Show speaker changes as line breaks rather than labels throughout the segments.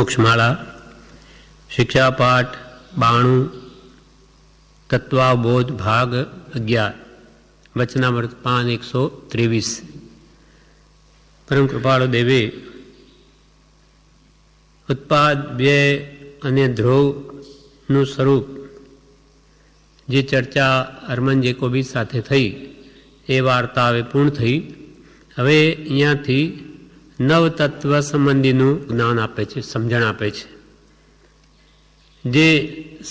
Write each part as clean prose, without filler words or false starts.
મોક્ષમાળા શિક્ષાપાઠ 92 તત્વાબોધ ભાગ 11 વચનામૃત 5:123. પરમ કૃપાળુ દેવે ઉત્પાદ, વ્યય અને ધ્રુવનું સ્વરૂપ જે ચર્ચા હરમન જેકોબી સાથે થઈ એ વાર્તા હવે પૂર્ણ થઈ. હવે અહીંયાથી નવતત્વ સંબંધીનું જ્ઞાન આપે છે, સમજણ આપે છે, જે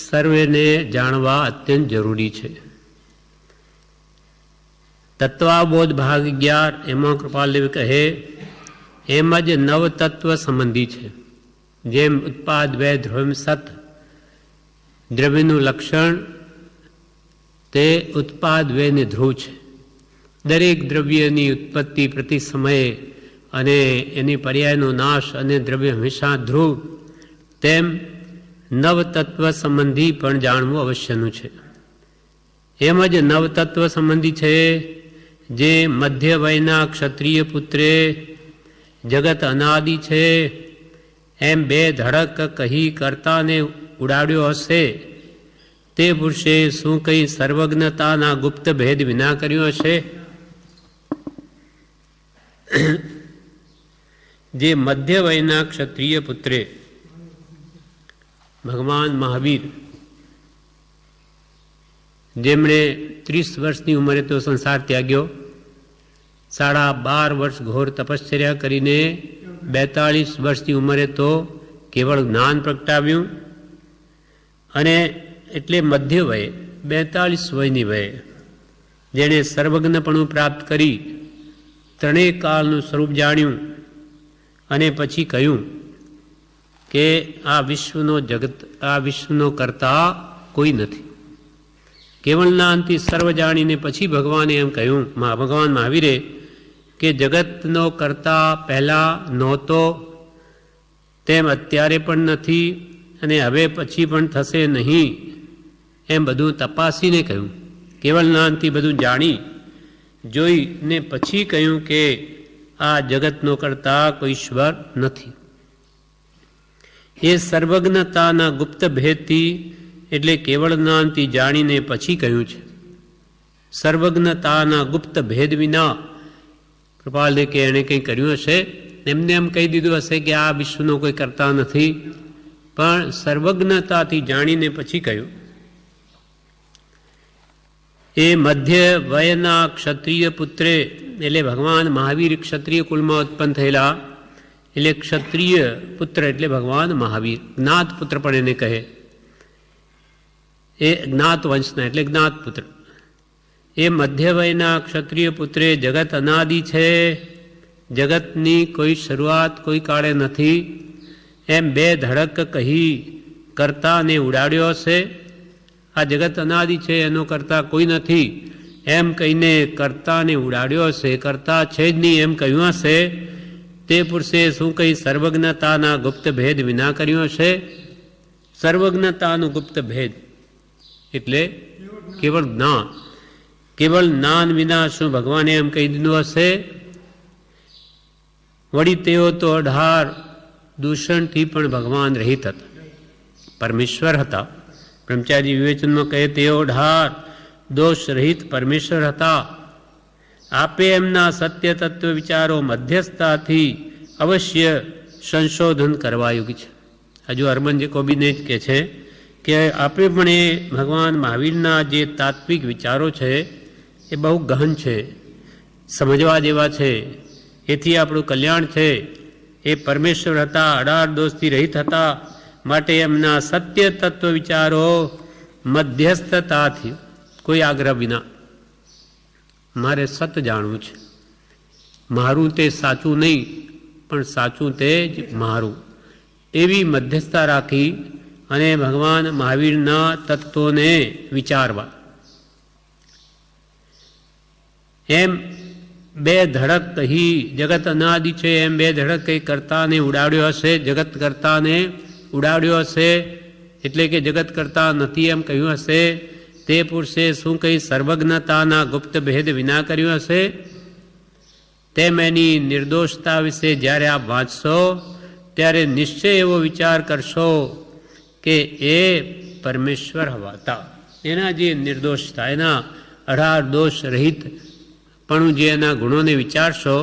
સર્વેને જાણવા અત્યંત જરૂરી છે. તત્વાબોધ ભાગ 11 એમાં કૃપાલદેવ કહે એમ જ નવતત્વ સંબંધી છે. જેમ ઉત્પાદ, વ્યય, ધ્રુવ, સત દ્રવ્યનું લક્ષણ તે ઉત્પાદ, વ્યય ને ધ્રુવ છે. દરેક દ્રવ્યની ઉત્પત્તિ પ્રતિ સમયે અને એની પર્યાયનો નાશ અને દ્રવ્ય હંમેશા ધ્રુવ, તેમ નવતત્વ સંબંધી પણ જાણવું અવશ્યનું છે. એમ જ નવતત્વ સંબંધી છે જે મધ્ય વયના ક્ષત્રિય પુત્રે જગત અનાદિ છે એમ બે ધડક કહી કરતાને ઉડાડ્યો હશે તે પુરુષે શું કંઈ સર્વજ્ઞતાના ગુપ્ત ભેદ વિના કર્યો હશે? જે મધ્ય વયના ક્ષત્રિય પુત્રે ભગવાન મહાવીર, જેમણે 30 વર્ષની ઉંમરે તો સંસાર ત્યાગ્યો, 12.5 વર્ષ ઘોર તપશ્ચર્યા કરીને 42 વર્ષની ઉંમરે તો કેવળ જ્ઞાન પ્રગટાવ્યું, અને એટલે મધ્ય વયે 42 વયની વયે જેણે સર્વજ્ઞપણું પ્રાપ્ત કરી ત્રણેય કાળનું સ્વરૂપ જાણ્યું અને પછી કહ્યું કે આ વિશ્વનો જગત, આ વિશ્વનો કરતા કોઈ નથી. કેવળના અંતે સર્વ જાણીને પછી ભગવાને એમ કહ્યું, ભગવાન મહાવીરે, કે જગતનો કરતા પહેલાં નહોતો, તેમ અત્યારે પણ નથી અને હવે પછી પણ થશે નહીં, એમ બધું તપાસીને કહ્યું. કેવળના અંતે બધું જાણી જોઈને પછી કહ્યું કે આ જગતનો કરતા કોઈ ઈશ્વર નથી. એ સર્વજ્ઞતાના ગુપ્ત ભેદથી એટલે કેવળ જ્ઞાનથી જાણીને પછી કહ્યું છે. સર્વજ્ઞતાના ગુપ્ત ભેદ વિના કૃપાલદેવ કે એણે કંઈ કર્યું હશે, એમને એમ કહી દીધું હશે કે આ વિશ્વનો કોઈ કરતા નથી, પણ સર્વજ્ઞતાથી જાણીને પછી કહ્યું. એ મધ્ય વયના ક્ષત્રિય પુત્રે એટલે ભગવાન મહાવીર ક્ષત્રિય કુળમાં ઉત્પન્ન થયેલા, એટલે ક્ષત્રિય પુત્ર એટલે ભગવાન મહાવીર. જ્ઞાત પુત્ર પણ એને કહે, એ જ્ઞાત વંશના એટલે જ્ઞાત પુત્ર. એ મધ્ય વયના ક્ષત્રિય પુત્રે જગત અનાદિ છે, જગતની કોઈ શરૂઆત કોઈ કાળે નથી, એમ બે ધડક કહી કરતાને ઉડાડ્યો હશે. આ જગત અનાદિ છે, એનો કરતા કોઈ નથી એમ કહીને કરતાને ઉડાડ્યો હશે. કરતા છે જ નહીં એમ કહ્યું હશે તે પુરુષે શું કંઈ સર્વજ્ઞતાના ગુપ્ત ભેદ વિના કર્યો હશે? સર્વજ્ઞતાનું ગુપ્ત ભેદ એટલે કેવળ જ્ઞાન. કેવળ જ્ઞાન વિના શું ભગવાને એમ કહી દીધું હશે? વળી તેઓ તો 18 દૂષણથી પણ ભગવાન રહિત હતા, પરમેશ્વર હતા. બ્રહ્મચારી વિવેચનમાં કહે તેઓ 18 દોષ રહિત પરમેશ્વર હતા. આપે એમના સત્ય તત્વ વિચારો મધ્યસ્થતાથી અવશ્ય સંશોધન કરવા યોગ્ય છે. હજુ હરમન જેકોબીને જ કહે છે કે આપે પણ એ ભગવાન મહાવીરના જે તાત્વિક વિચારો છે એ બહુ ગહન છે, સમજવા જેવા છે, એથી આપણું કલ્યાણ છે. એ પરમેશ્વર હતા, 18 દોષથી રહિત હતા, માટે એમના સત્ય તત્વ વિચારો મધ્યસ્થતાથી, કોઈ આગ્રહ વિના, મારે સત જાણવું છે, મારું તે સાચું નહીં પણ સાચું તે જ મારું, એવી મધ્યસ્થતા રાખી અને ભગવાન મહાવીરના તત્વોને વિચારવા. એમ બે ધડક કહી જગત અનાદિ છે, એમ બે ધડક કહી કરતાને ઉડાડ્યો હશે. જગત કરતાને ઉડાડ્યો હશે એટલે કે જગત કરતા નથી એમ કહ્યું હશે તે પુરુષે શું કંઈ સર્વજ્ઞતાના ગુપ્ત ભેદ વિના કર્યું હશે? તેમ એની નિર્દોષતા વિશે જ્યારે આપ વાંચશો ત્યારે નિશ્ચય એવો વિચાર કરશો કે એ પરમેશ્વર હતા. એના જે નિર્દોષતા, એના અઢાર દોષ રહિત પણ જે એના ગુણોને વિચારશો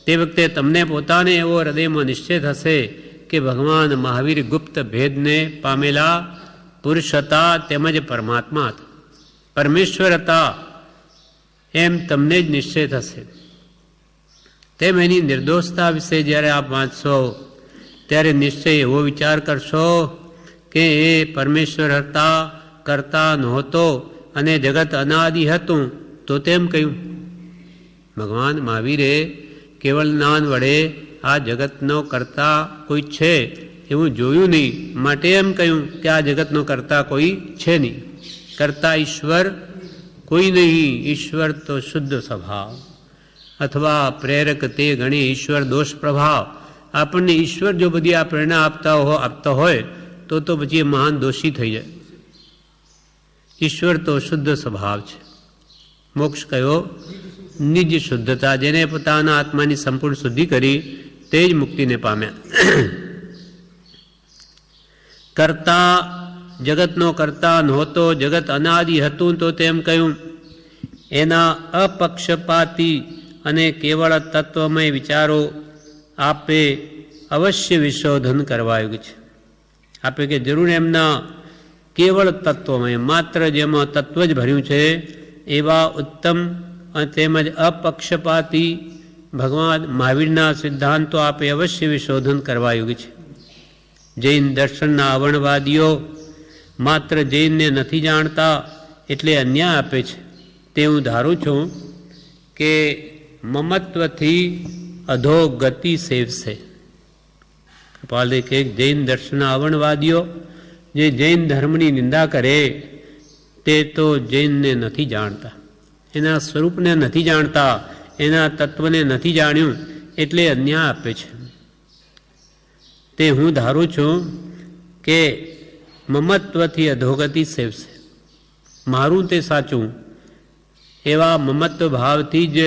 તે વખતે તમને પોતાને એવો હૃદયમાં નિશ્ચય થશે કે ભગવાન મહાવીર ગુપ્ત ભેદને પામેલા પુરુષ હતા તેમજ પરમાત્મા હતા, પરમેશ્વર હતા, એમ તમને જ નિશ્ચય થશે. તેમ એની નિર્દોષતા વિશે જ્યારે આપ વાંચશો ત્યારે નિશ્ચય એવો વિચાર કરશો કે એ પરમેશ્વર હતા, કરતા નહોતો અને જગત અનાદિ હતું. તો તેમ કહ્યું ભગવાન મહાવીરે કેવળ જ્ઞાન વડે આ જગતનો કરતા કોઈ છે એવું જોયું નહીં, માટે એમ કહ્યું કે આ જગતનો કરતા કોઈ છે નહીં. કરતા ઈશ્વર કોઈ નહીં, ઈશ્વર તો શુદ્ધ સ્વભાવ અથવા પ્રેરક તે ગણી ઈશ્વર દોષ પ્રભાવ. આપણને ઈશ્વર જો બધી આ પ્રેરણા આપતા હોય તો પછી એ મહાન દોષી થઈ જાય. ઈશ્વર તો શુદ્ધ સ્વભાવ છે. મોક્ષ કયો? નિજ શુદ્ધતા. જેને પોતાના આત્માની સંપૂર્ણ શુદ્ધિ કરી તે જ મુક્તિને પામ્યા. કરતા જગતનો કરતા નહોતો, જગત અનાદિ હતું. તો તેમ કહ્યું એના અપક્ષપાતી અને કેવળ તત્વમય વિચારો આપે અવશ્ય વિશોધન કરવા યોગ્ય છે. આપે કે જરૂર એમના કેવળ તત્વમય, માત્ર જેમાં તત્વ જ ભર્યું છે એવા ઉત્તમ અને તેમજ અપક્ષપાતી ભગવાન મહાવીરના સિદ્ધાંતો આપે અવશ્ય વિશોધન કરવા યોગ્ય છે. જૈન દર્શનના અવર્ણવાદીઓ માત્ર જૈનને નથી જાણતા એટલે અન્યાય આપે છે. તે હું ધારું છું કે મમત્વથી અધોગતિ સેવશે. કૃપાલે કે જૈન દર્શનના અવર્ણવાદીઓ જે જૈન ધર્મની નિંદા કરે તે તો જૈનને નથી જાણતા, એના સ્વરૂપને નથી જાણતા, એના તત્વને નથી જાણ્યું એટલે અન્યાય આપે છે. તે હું ધારું છું કે મમત્વથી અધોગતિ સેવશે. મારું તે સાચું એવા મમત્વ ભાવથી જ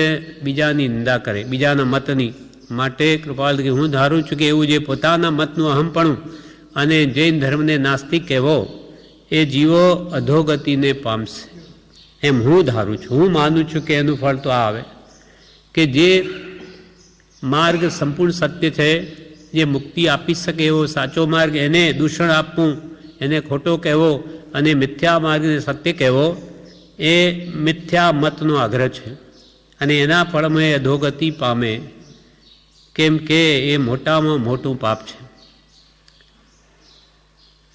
બીજાની નિંદા કરે, બીજાના મતની. માટે કૃપાલ કે હું ધારું છું કે એવું જે પોતાના મતનું અહમપણું અને જૈન ધર્મને નાસ્તિક કહેવો એ જીવો અધોગતિને પામશે એમ હું ધારું છું. હું માનું છું કે એનું ફળ તો આવે કે જે માર્ગ સંપૂર્ણ સત્ય છે, જે મુક્તિ આપી શકે એવો સાચો માર્ગ, એને દૂષણ આપવું, એને ખોટો કહેવો અને મિથ્યા માર્ગને સત્ય કહેવો એ મિથ્યા મતનો આગ્રહ છે અને એના ફળમાં એ અધોગતિ પામે. કેમ કે એ મોટામાં મોટું પાપ છે,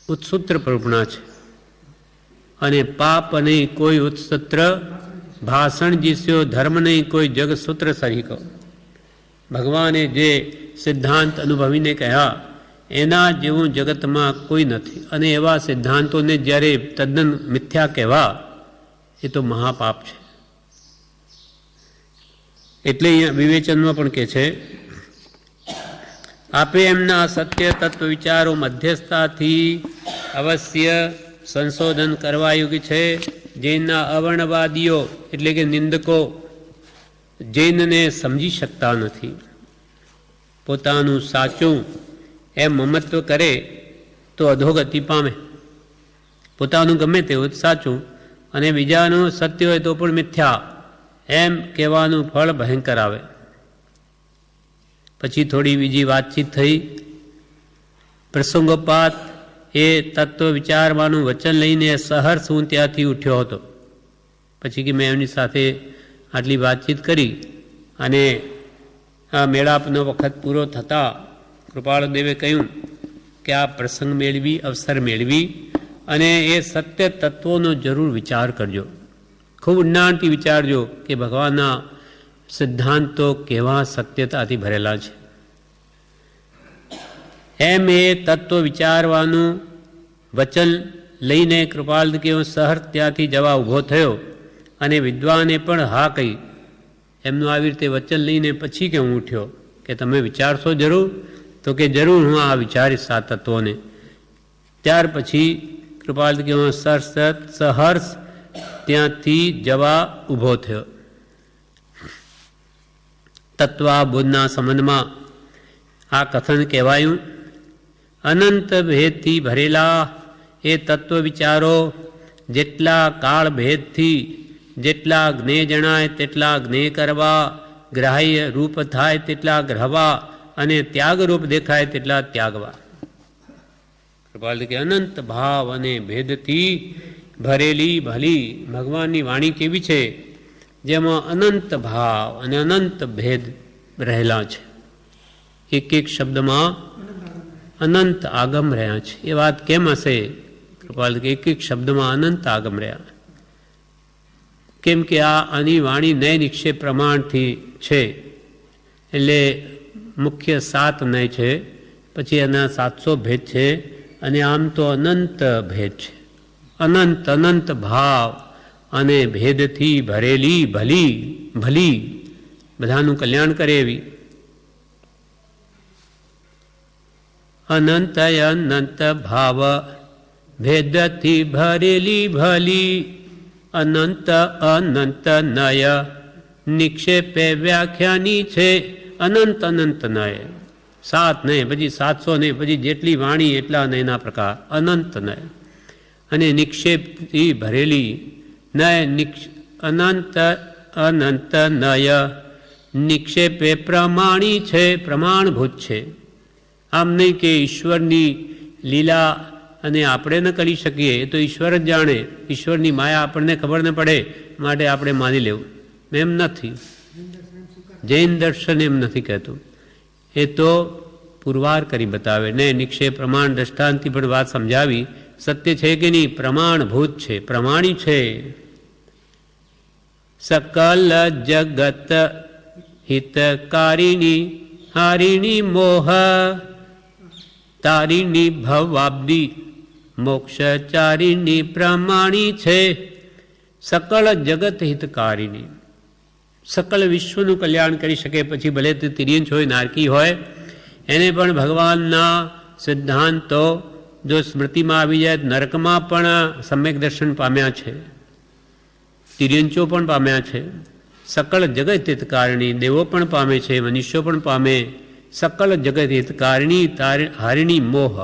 ઉત્સૂત્ર પ્રવૃણા છે. અને પાપ નહીં કોઈ ઉત્સૂત્ર ભાષણ જીસ્યો, ધર્મ નહીં કોઈ જગસૂત્ર સરીકો. ભગવાને જે સિદ્ધાંત અનુભવીને કહ્યા એના જેવું જગતમાં કોઈ નથી. અને એવા સિદ્ધાંતોને જ્યારે તદ્દન મિથ્યા કહેવા એ તો મહાપાપ છે. એટલે અહીંયા વિવેચનમાં પણ કહે છે આપે એમના સત્ય તત્વ વિચારો મધ્યસ્થતાથી અવશ્ય સંશોધન કરવા યોગ્ય છે. જૈનના અવર્ણવાદીઓ એટલે કે નિંદકો જૈનને સમજી શકતા નથી. પોતાનું સાચું એમ મમત્વ કરે તો અધોગતિ પામે. પોતાનું ગમે તેવું સાચું અને બીજાનું સત્ય હોય તો પણ મિથ્યા એમ કહેવાનું ફળ ભયંકર આવે. પછી થોડી બીજી વાતચીત થઈ. પ્રસંગોપાત એ તત્વ વિચારવાનું વચન લઈને સહર્ષ હું ત્યાંથી ઉઠ્યો હતો. પછી કે મેં એમની સાથે આટલી વાતચીત કરી અને આ મેળાપનો વખત પૂરો થતાં કૃપાળદેવે કહ્યું કે આ પ્રસંગ મેળવી, અવસર મેળવી અને એ સત્ય તત્વોનો જરૂર વિચાર કરજો, ખૂબ ઊંડાણથી વિચારજો કે ભગવાનના સિદ્ધાંતો કેવા સત્યતાથી ભરેલા છે. એમ એ તત્વ વિચારવાનું વચન લઈને કૃપાલ કે હું સહર ત્યાંથી જવા ઊભો થયો અને વિદ્વાને પણ હા કહી. એમનું આવી રીતે વચન લઈને પછી કે હું ઉઠ્યો કે તમે વિચારશો જરૂર? તો કે જરૂર, હું આ વિચારીશ આ તત્વોને. ત્યાર પછી કૃપાલ કે હું સહર્ષ ત્યાંથી જવા ઊભો થયો. તત્વાબોધના સંબંધમાં આ કથન કહેવાયું અનંત ભેદથી ભરેલા એ તત્વ વિચારો જેટલા કાળ ભેદથી જેટલા જ્ઞેય જણાય તેટલા જ્ઞેય કરવા, ગ્રાહ્ય રૂપ થાય તેટલા ગ્રહવા અને ત્યાગરૂપ દેખાય તેટલા ત્યાગવા. કૃપાલ કે અનંત ભાવ અને ભેદથી ભરેલી ભલી ભગવાનની વાણી કેવી છે, જેમાં અનંત ભાવ અને અનંત ભેદ રહેલા છે. એક એક શબ્દમાં અનંત આગમ રહ્યા છે. એ વાત કેમ હશે? કૃપાલ કે એક એક શબ્દમાં અનંત આગમ રહ્યા. કેમ કે આની વાણી નય નિક્ષેપ પ્રમાણથી છે, એટલે મુખ્ય 7 નય છે, પછી એના 700 ભેદ છે, અને આમ તો અનંત ભેદ છે. અનંત અનંત ભાવ અને ભેદથી ભરેલી ભલી ભલી બધાનું કલ્યાણ કરે એવી અનંત અનંત ભાવ ભેદથી ભરેલી ભલી અનંત અનંત નય નિક્ષેપે વ્યાખ્યાની છે. અનંત અનંત નય 7 નય, પછી 700 નય, પછી જેટલી વાણી એટલા નયના પ્રકાર અનંત નય. અને નિક્ષેપથી ભરેલી નય અનંત અનંત નય નિક્ષેપે પ્રમાણી છે, પ્રમાણભૂત છે. આમ નહીં કે ઈશ્વરની લીલા અને આપણે ન કરી શકીએ, એ તો ઈશ્વર જ જાણે. ઈશ્વરની માયા આપણને ખબર ન પડે માટે આપણે માની લેવું, એમ નથી. જૈન દર્શન એમ નથી કહેતું, એ તો પુરવાર કરી બતાવે ને. નિક્ષેપ પ્રમાણ દ્રષ્ટાંતથી પણ વાત સમજાવી. સત્ય છે કે નહીં? પ્રમાણભૂત છે, પ્રમાણી છે. સકલ જગત હિતકારિણી હારિણી મોહ તારિણી ભવાબ્દી મોક્ષચારિણી પ્રમાણી છે. સકલ જગત હિતકારિણી, સકલ વિશ્વનું કલ્યાણ કરી શકે. પછી ભલે તે તિર્યંચ હોય, નારકી હોય, એને પણ ભગવાનના સિદ્ધાંતો જો સ્મૃતિમાં આવી જાય, નરકમાં પણ સમ્યક દર્શન પામ્યા છે, તિર્યંચો પણ પામ્યા છે. સકલ જગત હિતકારિણી દેવો પણ પામે છે, મનુષ્યો પણ પામે. સકલ જગત હિતકારિણી હારિણી મોહ,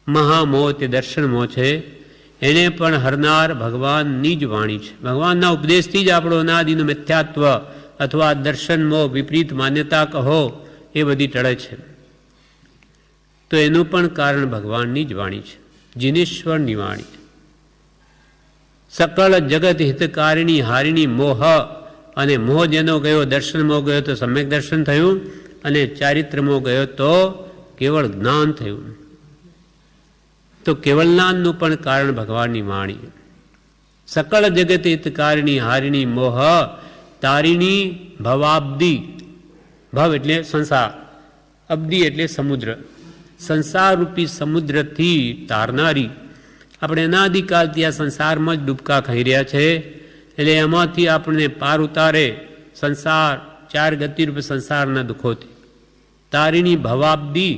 મહામોહ તે દર્શન મોહ છે, એને પણ હરનાર ભગવાનની જ વાણી છે. ભગવાનના ઉપદેશથી જ આપણો અનાદિનું મિથ્યાત્વ અથવા દર્શન મોહ વિપરીત માન્યતા કહો એ બધી ટળે છે. તો એનું પણ કારણ ભગવાનની જ વાણી છે, જીનેશ્વરની વાણી. સકળ જગત હિતકારિણી હારિણી મોહ, અને મોહ જેનો ગયો, દર્શન મોહ ગયો તો સમ્યક દર્શન થયું, અને ચારિત્ર મોહ ગયો તો કેવળ જ્ઞાન થયું. તો કેવળ જ્ઞાનનું પણ કારણ ભગવાનની વાણી. સકળ જગત હિતકારિણી હારિણી મોહ તારિણી ભવાબ્દી. ભવ એટલે સંસાર, અબ્દી એટલે સમુદ્ર. સંસારરૂપી સમુદ્રથી તારનારી. આપણે અનાદિકાલથી આ સંસારમાં જ ડૂબકા ખાઈ રહ્યા છે, એટલે એમાંથી આપણને પાર ઉતારે સંસાર, 4 ગતિરૂપ સંસારના દુઃખોથી. તારિણી ભવાબ્દી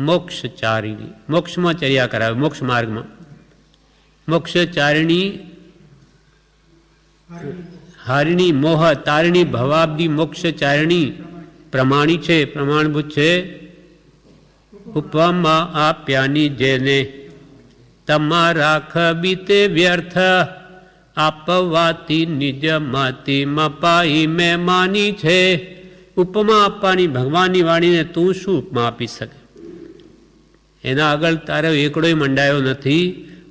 મોક્ષચારિણી, મોક્ષમાં ચર્યા કરાવે, મોક્ષ માર્ગમાં. મોક્ષચારિણી હારિણી મોહ તારિણી ભવાબ્દી મોક્ષચારિણી પ્રમાણી છે, પ્રમાણભૂત છે. ઉપમા આપ્યાની જેને તમારા ખબીતે વ્યર્થ આપવાથી નિજ મતી મપાઈ મેં માની છે. ઉપમા આપવાની ભગવાનની વાણીને તું શું ઉપમા આપી શકે? એના આગળ તારો એકડોય મંડાયો નથી,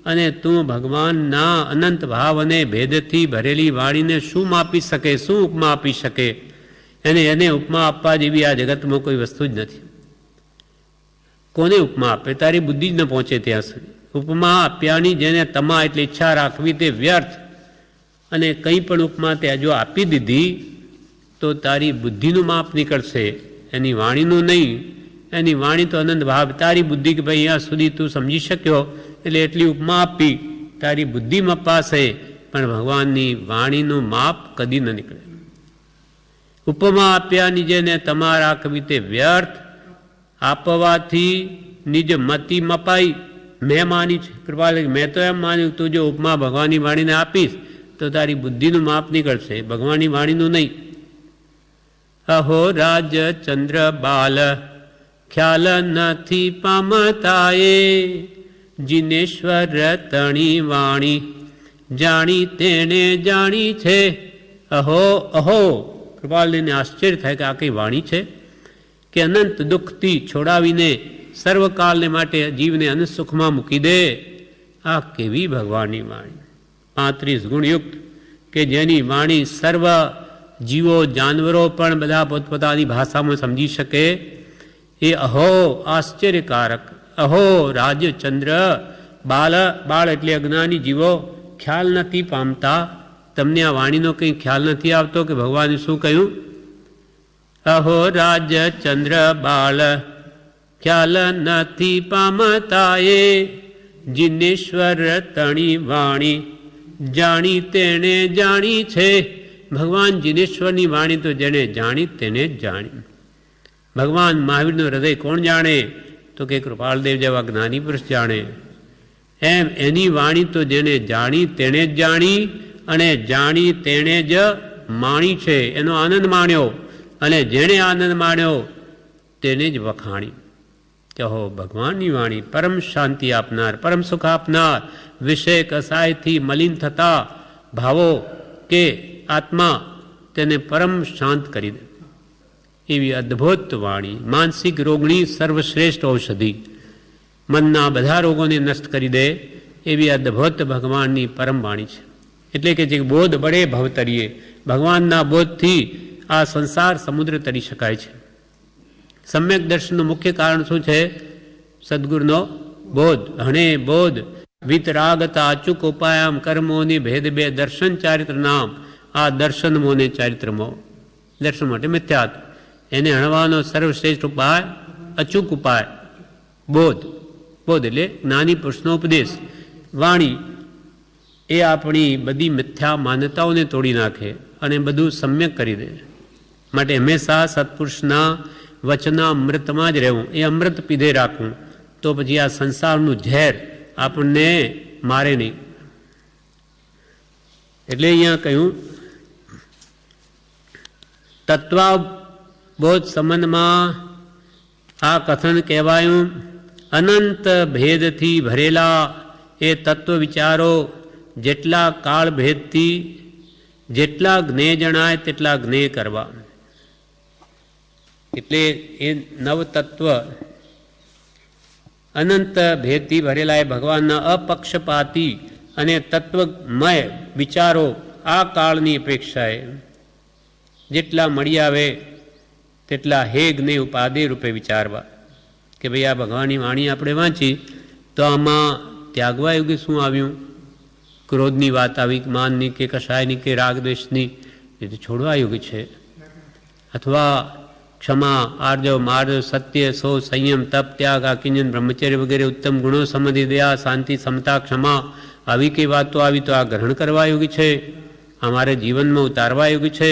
અને તું ભગવાનના અનંત ભાવ અને ભેદથી ભરેલી વાણીને શું માપી શકે, શું ઉપમા આપી શકે? એને ઉપમા આપવા જેવી આ જગતમાં કોઈ વસ્તુ જ નથી. કોને ઉપમા આપે? તારી બુદ્ધિ જ ન પહોંચે ત્યાં સુધી. ઉપમા આપ્યાની જેને તમા એટલે ઈચ્છા રાખવી તે વ્યર્થ. અને કંઈ પણ ઉપમા તે જો આપી દીધી તો તારી બુદ્ધિનું માપ નીકળશે, એની વાણીનું નહીં. એની વાણી તો અનંત ભાવ. તારી બુદ્ધિ કે ભાઈ અહીંયા સુધી તું સમજી શક્યો એટલે એટલી ઉપમા આપી, તારી બુદ્ધિ મપાશે, પણ ભગવાનની વાણીનું માપ કદી ન નીકળે. ઉપમા આપ્યાની જેને તમારા કવિતે વ્યર્થ આપવાથી નિજ મતી મપાઈ મેં માની છે. કૃપા મેં તો એમ માન્યું તું જો ઉપમા ભગવાનની વાણીને આપીશ તો તારી બુદ્ધિનું માપ નીકળશે, ભગવાનની વાણીનું નહીં. અહો રાજ ચંદ્ર બાલ ખ્યાલ નથી પામતાએ, જીનેશ્વર તણી વાણી જાણી તેને જાણી છે. અહો અહો, કૃપાલદેવને આશ્ચર્ય થાય કે આ કઈ વાણી છે કે અનંત દુઃખથી છોડાવીને સર્વકાલને માટે જીવને અનંત સુખમાં મૂકી દે. આ કેવી ભગવાનની વાણી, 35 ગુણયુક્ત કે જેની વાણી સર્વ જીવો જાનવરો પણ બધા પોતપોતાની ભાષામાં સમજી શકે. એ અહો આશ્ચર્યકારક, અહો રાજચંદ્ર, બાળ એટલે અજ્ઞાની જીવો ખ્યાલ નથી પામતા. તમને આ વાણીનો કંઈ ખ્યાલ નથી આવતો કે ભગવાને શું કહ્યું? અહો રાજચંદ્ર બાળ ખ્યાલ નથી પામતા એ, જીનેશ્વર તણી વાણી જાણી તેને જાણી છે. ભગવાન જીનેશ્વરની વાણી તો જેને જાણી તેને જ જાણી. ભગવાન મહાવીરનું હૃદય કોણ જાણે? તો કે કૃપાલદેવ જેવા જ્ઞાની પુરુષ જાણે. એમ એની વાણી તો જેને જાણી તેને જ જાણી, અને જાણી તેણે જ માણી છે, એનો આનંદ માણ્યો, અને જેણે આનંદ માણ્યો તેને જ વખાણી. કહો ભગવાનની વાણી પરમ શાંતિ આપનાર, પરમ સુખ આપનાર, વિષય કસાયથી મલિન થતા ભાવો કે આત્મા તેને પરમ શાંત કરી દે એવી અદ્ભુત વાણી, માનસિક રોગની સર્વશ્રેષ્ઠ ઔષધિ, મનના બધા રોગોને નષ્ટ કરી દે એવી અદ્ભુત ભગવાનની પરમ વાણી છે. એટલે કે જે બોધ બળે ભવતરીએ, ભગવાનના બોધથી આ સંસાર સમુદ્ર તરી શકાય છે. સમ્યક દર્શનનું મુખ્ય કારણ શું છે? સદગુરુનો બોધ. હણે બોધ વિતરાગતા અચૂક ઉપાયામ કર્મોની ભેદ બે દર્શન ચારિત્ર નામ. આ દર્શન મોને ચારિત્ર મો, દર્શન માટે મિથ્યાત્વ, એને હણવાનો સર્વશ્રેષ્ઠ ઉપાય અચૂક ઉપાય બોધ. બોધ એટલે જ્ઞાની પુરુષનો ઉપદેશ. વાણી એ આપણી બધી મિથ્યા માન્યતાઓને તોડી નાખે અને બધું સમ્યક કરી દે. માટે હંમેશા સત્પુરુષના વચના અમૃતમાં જ રહેવું, એ અમૃત પીધે રાખવું, તો પછી આ સંસારનું ઝેર આપણને મારે નહીં. એટલે અહીંયા કહ્યું તત્વબોધ સંબંધમાં આ કથન કહેવાયું. અનંત ભેદથી ભરેલા એ તત્વ વિચારો જેટલા કાળ ભેદથી જેટલા જ્ઞેય જણાય તેટલા જ્ઞેય કરવા. એટલે એ નવતત્વ અનંત ભેદથી ભરેલા એ ભગવાનના અપક્ષપાતી અને તત્વમય વિચારો આ કાળની અપેક્ષાએ જેટલા મળી આવે તેટલા હે જ્ઞેય ઉપાધિ રૂપે વિચારવા. કે ભાઈ આ ભગવાનની વાણી આપણે વાંચી તો આમાં ત્યાગવા યોગ્ય શું આવ્યું? ક્રોધની વાત આવી, માનની કે કશાયની કે રાગદ્વેષની, એ તો છોડવા યોગ્ય છે. અથવા ક્ષમા, આર્જવ, માર્જવ, સત્ય, સો, સંયમ, તપ, ત્યાગ, આકિંજન, બ્રહ્મચર્ય વગેરે ઉત્તમ ગુણો સંબંધી દયા, શાંતિ, સમતા, ક્ષમા, આવી કઈ વાતો આવી તો આ ગ્રહણ કરવા યોગ્ય છે, અમારે જીવનમાં ઉતારવા યોગ્ય છે.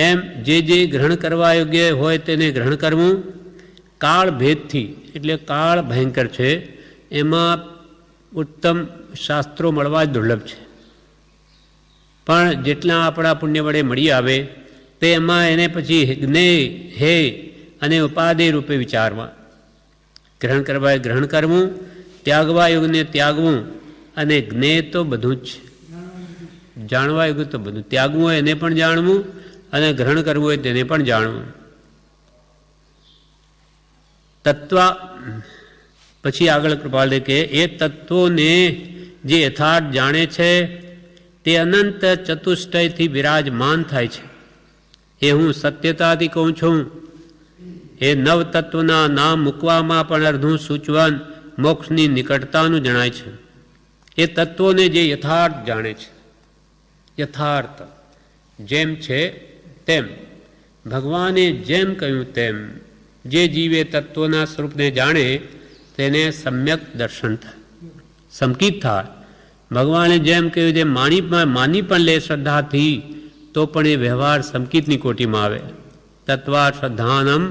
એમ જે જે ગ્રહણ કરવા યોગ્ય હોય તેને ગ્રહણ કરવું. કાળ ભેદથી, એટલે કાળ ભયંકર છે, એમાં ઉત્તમ શાસ્ત્રો મળવા જ દુર્લભ છે. પણ જેટલા આપણા પુણ્ય વડે મળી આવે તે એમાં એને પછી જ્ઞેય, હે અને ઉપાધિ રૂપે વિચારવા. ગ્રહણ કરવા એ ગ્રહણ કરવું, ત્યાગવા યોગને ત્યાગવું, અને જ્ઞેય તો બધું જ છે, જાણવા યોગ્ય તો બધું. ત્યાગવું હોય એને પણ જાણવું, અને ગ્રહણ કરવું હોય તેને પણ જાણવું. તત્વ પછી આગળ કૃપાલદેવ કે એ તત્વોને જે યથાર્થ જાણે છે તે અનંત ચતુષ્ટયથી વિરાજમાન થાય છે. એ હું સત્યતાથી કહું છું. એ નવ તત્વના નામ મૂકવામાં પણ અર્ધું સૂચવન મોક્ષની નિકટતાનું જણાય છે. એ તત્વોને જે યથાર્થ જાણે છે, યથાર્થ જેમ છે તેમ, ભગવાને જેમ કહ્યું તેમ, જે જીવે તત્વોના સ્વરૂપને જાણે તેને સમ્યક દર્શન થાય, સંકિત થાય. ભગવાને જેમ કહ્યું તેમ માની પણ લે શ્રદ્ધાથી તો પણ એ વ્યવહાર સંકિતની કોટીમાં આવે. તત્વા શ્રદ્ધાનમ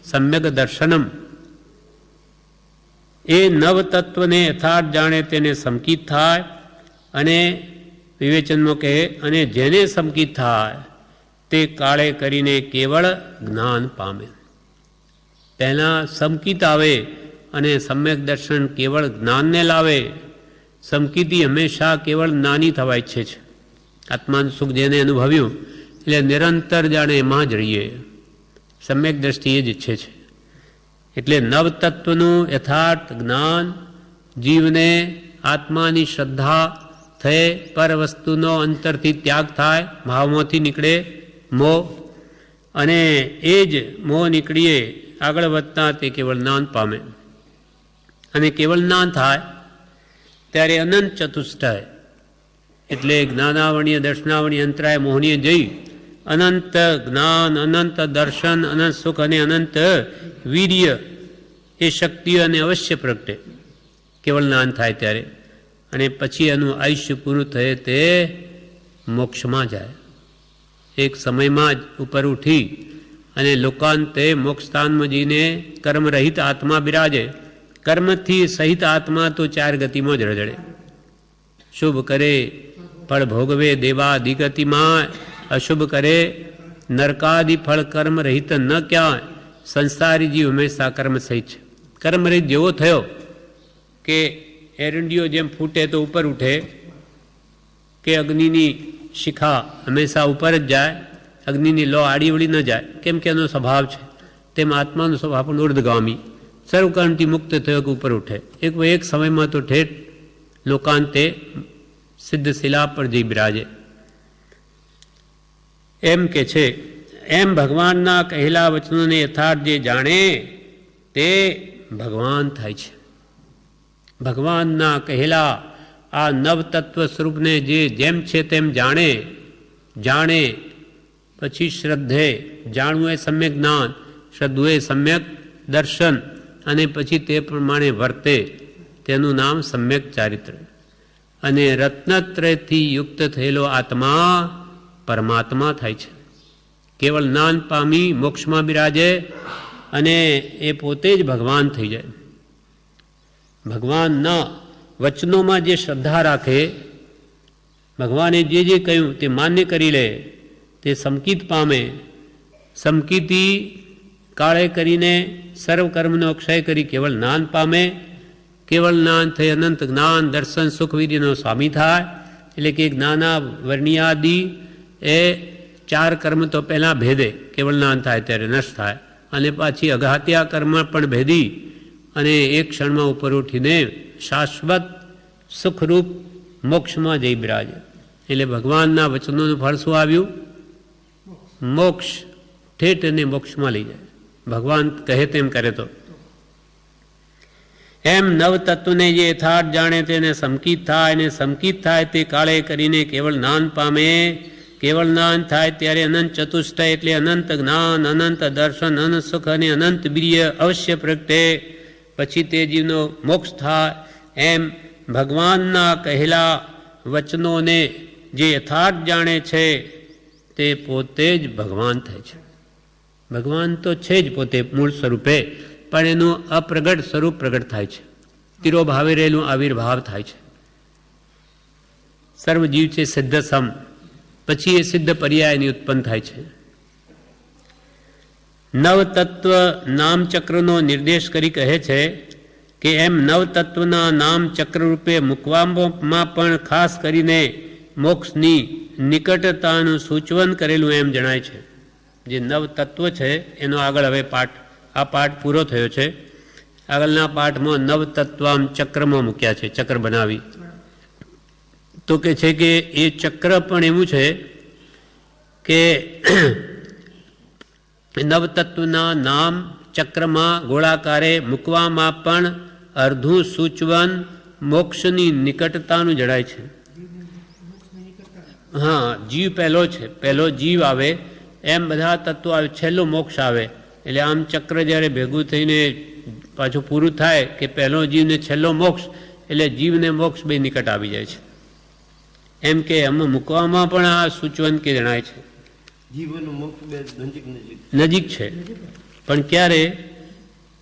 સમ્યક દર્શનમ. એ નવ તત્વને યથાર્થ જાણે તેને સંકિત થાય. અને વિવેચનમાં કહે અને જેને સંકિત થાય તે કાળે કરીને કેવળ જ્ઞાન પામે. પહેલાં સમકિત આવે અને સમ્યક દર્શન કેવળ જ્ઞાનને લાવે. સમકિતી હંમેશા કેવળ જ્ઞાની થવા ઈચ્છે છે. આત્માનું સુખ જેને અનુભવ્યું એટલે નિરંતર જાણે એમાં જ રહીએ, સમ્યક દ્રષ્ટિએ જ ઈચ્છે છે. એટલે નવતત્વનું યથાર્થ જ્ઞાન જીવને આત્માની શ્રદ્ધા થઈ પર વસ્તુનો અંતરથી ત્યાગ થાય, ભાવમાંથી નીકળે મોહ, અને એ જ મોહ નીકળીએ આગળ વધતા તે કેવળ જ્ઞાન પામે. અને કેવળ જ્ઞાન થાય ત્યારે અનંત ચતુષ્ટય એટલે જ્ઞાનાવણીય દર્શનાવણીય અંતરાય મોહનીય જઈ અનંત જ્ઞાન, અનંત દર્શન, અનંત સુખ અને અનંત વીર્ય એ શક્તિઓ અને અવશ્ય પ્રગટે કેવળ જ્ઞાન થાય ત્યારે. અને પછી એનું આયુષ્ય પૂરું થયે તે મોક્ષમાં જાય. એક સમયમાં જ ઉપર ઉઠી અને લોકાંતે મોક્ષસ્થાનમાં જઈને કર્મરહિત આત્મા બિરાજે. કર્મથી સહિત આત્મા તો ચાર ગતિમાં જ રજડે. શુભ કરે ફળ ભોગવે દેવાદિગતિમાં, અશુભ કરે નરકાદિ ફળ કર્મ રહિત ન ક્યાંય. સંસારી જીવ હંમેશા કર્મ સહિત છે. કર્મરહિત જેવો થયો કે એરંડીઓ જેમ ફૂટે તો ઉપર ઉઠે, કે અગ્નિની શિખા હંમેશા ઉપર જ જાય, અગ્નિની લો આડીવળી ન જાય, કેમ કે એનો સ્વભાવ છે. તેમ આત્માનો સ્વભાવ પણ ઉર્ધગામી, સર્વકર્ણથી મુક્ત થયો કે ઉપર ઉઠે. એક સમયમાં તો ઠેઠ લોકાંતે સિદ્ધ શિલા પર જઈ બિરાજે. એમ કે છે એમ ભગવાનના કહેલા વચનોને યથાર્થ જે જાણે તે ભગવાન થાય છે. ભગવાનના કહેલા આ નવતત્વ સ્વરૂપને જે જેમ છે તેમ જાણે પછી શ્રદ્ધે, જાણવું એ સમ્યક જ્ઞાન, શ્રદ્ધું એ સમ્યક દર્શન, અને પછી તે પ્રમાણે વર્તે તેનું નામ સમ્યક ચારિત્ર. અને રત્નત્રયથી યુક્ત થયેલો આત્મા પરમાત્મા થાય છે. કેવળ જ્ઞાન પામી મોક્ષમાં બિરાજે અને એ પોતે જ ભગવાન થઈ જાય. ભગવાનના વચનોમાં જે શ્રદ્ધા રાખે, ભગવાને જે કહ્યું તે માન્ય કરી લે, તે સમકિત પામે. સમકિતી કાળે કરીને સર્વ કર્મનો ક્ષય કરી કેવળ જ્ઞાન પામે. કેવળ જ્ઞાન થઈ અનંત જ્ઞાન, દર્શન, સુખ, વીર્યનો સ્વામી થાય. એટલે કે જ્ઞાના વર્ણિયાદિ એ ચાર કર્મ તો પહેલાં ભેદે, કેવળ જ્ઞાન થાય ત્યારે નષ્ટ થાય, અને પાછી અઘાત્યા કર્મ પણ ભેદી અને એક ક્ષણમાં ઉપર ઉઠીને શાશ્વત સુખરૂપ મોક્ષમાં જઈ બિરાજે. એટલે ભગવાનના વચનોનું ફળ શું આવ્યું? મોક્ષ. ઠેઠ એને મોક્ષમાં લઈ જાય ભગવાન કહે તેમ કરે તો. એમ નવતત્વને જે યથાર્થ જાણે તેને સમકિત થાય, અને સમકિત થાય તે કાળે કરીને કેવળ જ્ઞાન પામે. કેવળ જ્ઞાન થાય ત્યારે અનંત ચતુષ્ટય એટલે અનંત જ્ઞાન, અનંત દર્શન, અનંત સુખ અને અનંત વીર્ય અવશ્ય પ્રગટે. પછી તે જીવનો મોક્ષ થાય. એમ ભગવાનના કહેલા વચનોને જે યથાર્થ જાણે છે તે પોતે જ ભગવાન થાય છે. ભગવાન તો છે જ પોતે મૂળ સ્વરૂપે, પણ એનું અપ્રગટ સ્વરૂપ પ્રગટ થાય છે. તિરોભાવે રહેલું આવિર્ભાવ થાય છે. સર્વજીવ છે સિદ્ધ સમ, પછી એ સિદ્ધ પર્યાયની ઉત્પન્ન થાય છે. નવતત્વ નામચક્રનો નિર્દેશ કરી કહે છે કે એમ નવતત્વના નામ ચક્ર રૂપે મૂકવામાં પણ ખાસ કરીને મોક્ષની નિકટતાનું સૂચવન કરેલું એમ જણાય છે. જે નવતત્વ છે એનો આગળ હવે આ પાઠ પૂરો થયો છે. આગળના પાઠમાં નવતત્વ આમ ચક્રમાં મૂક્યા છે, ચક્ર બનાવી. તો કે છે કે એ ચક્ર પણ એવું છે કે નવતત્વના નામ ચક્રમાં ગોળાકારે મૂકવામાં પણ અર્ધું સૂચવન મોક્ષની નિકટતાનું જણાય છે. હા, જીવ પહેલો છે, પહેલો જીવ આવે એમ બધા તત્વો આવે, છેલ્લો મોક્ષ આવે. એટલે આમ ચક્ર જ્યારે ભેગું થઈને પાછું પૂરું થાય કે પહેલો જીવ ને છેલ્લો મોક્ષ, એટલે જીવને મોક્ષ બે નિકટ આવી જાય છે. એમ કે આમાં મૂકવામાં પણ આ સૂચવન કે જણાય છે.
જીવનનું મોક્ષ બે
નજીક છે, પણ ક્યારે?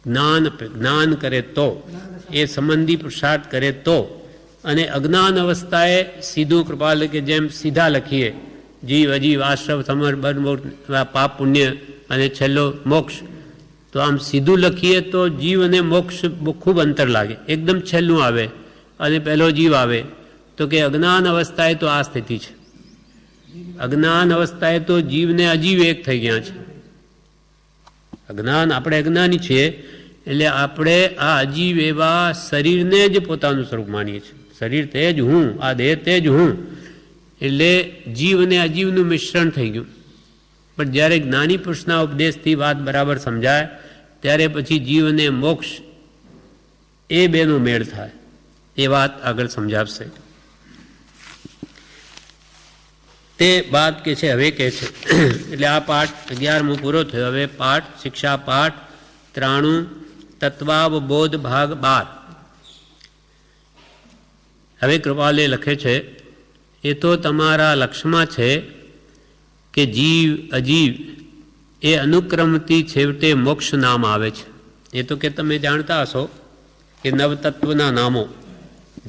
જ્ઞાન કરે તો, એ સંબંધી પુરુષાર્થ કરે તો. અને અજ્ઞાન અવસ્થાએ સીધું કૃપાલ કે જેમ સીધા લખીએ જીવ, અજીવ, આશ્રવ, સમર, પાપ, પુણ્ય અને છેલ્લો મોક્ષ, તો આમ સીધું લખીએ તો જીવ અને મોક્ષ ખૂબ અંતર લાગે. એકદમ છેલ્લું આવે અને પહેલો જીવ આવે તો કે અજ્ઞાન અવસ્થાએ તો આ સ્થિતિ છે. અજ્ઞાન અવસ્થાએ તો જીવને અજીવ એક થઈ ગયા છે. અજ્ઞાન, આપણે અજ્ઞાની છીએ એટલે આપણે આ અજીવ એવા શરીરને જ પોતાનું સ્વરૂપ માનીએ છીએ. શરીર તે જ હું, આ દેહ તે જ હું, એટલે જીવ અને અજીવનું મિશ્રણ થઈ ગયું. પણ જ્યારે જ્ઞાની પુરુષના ઉપદેશથી વાત બરાબર સમજાય ત્યારે પછી જીવ અને મોક્ષ એ બેનો મેળ થાય. એ વાત આગળ સમજાવશે. તે બાદ કે છે, હવે કે છે એટલે આ પાઠ 11મો પૂરો થયો. હવે પાઠ શિક્ષા પાઠ 93 તત્વાવબોધ ભાગ 12. હવે કૃપાલે લખે છે, એ તો તમારા લક્ષ્યમાં છે કે જીવ અજીવ એ અનુક્રમથી છેવટે મોક્ષ નામ આવે છે. એ તો કે તમે જાણતા હશો કે નવતત્વના નામો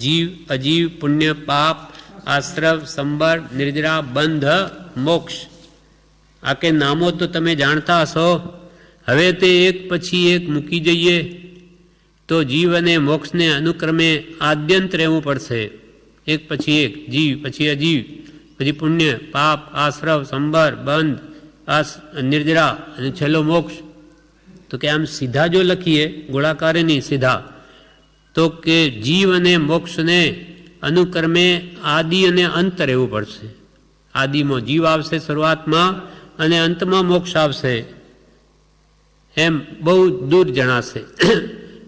જીવ, અજીવ, પુણ્ય, પાપ, આશ્રવ, સંબર, નિર્જરા, બંધ, મોક્ષ, આ કે નામો તો તમે જાણતા હશો. હવે તે એક પછી એક મૂકી જઈએ તો જીવ અને મોક્ષને અનુક્રમે આદ્યંત રહેવું પડશે. એક પછી એક, જીવ પછી અજીવ પછી પુણ્ય, પાપ, આશ્રવ, સંબર, બંધ, નિર્જરા અને છેલ્લો મોક્ષ. તો કે આમ સીધા જો લખીએ, ગોળાકારે નહીં, સીધા, તો કે જીવ અને મોક્ષને અનુક્રમે આદિ અને અંત રહેવું પડશે. આદિમાં જીવ આવશે શરૂઆતમાં અને અંતમાં મોક્ષ આવશે. એમ બહુ દૂર જણાશે.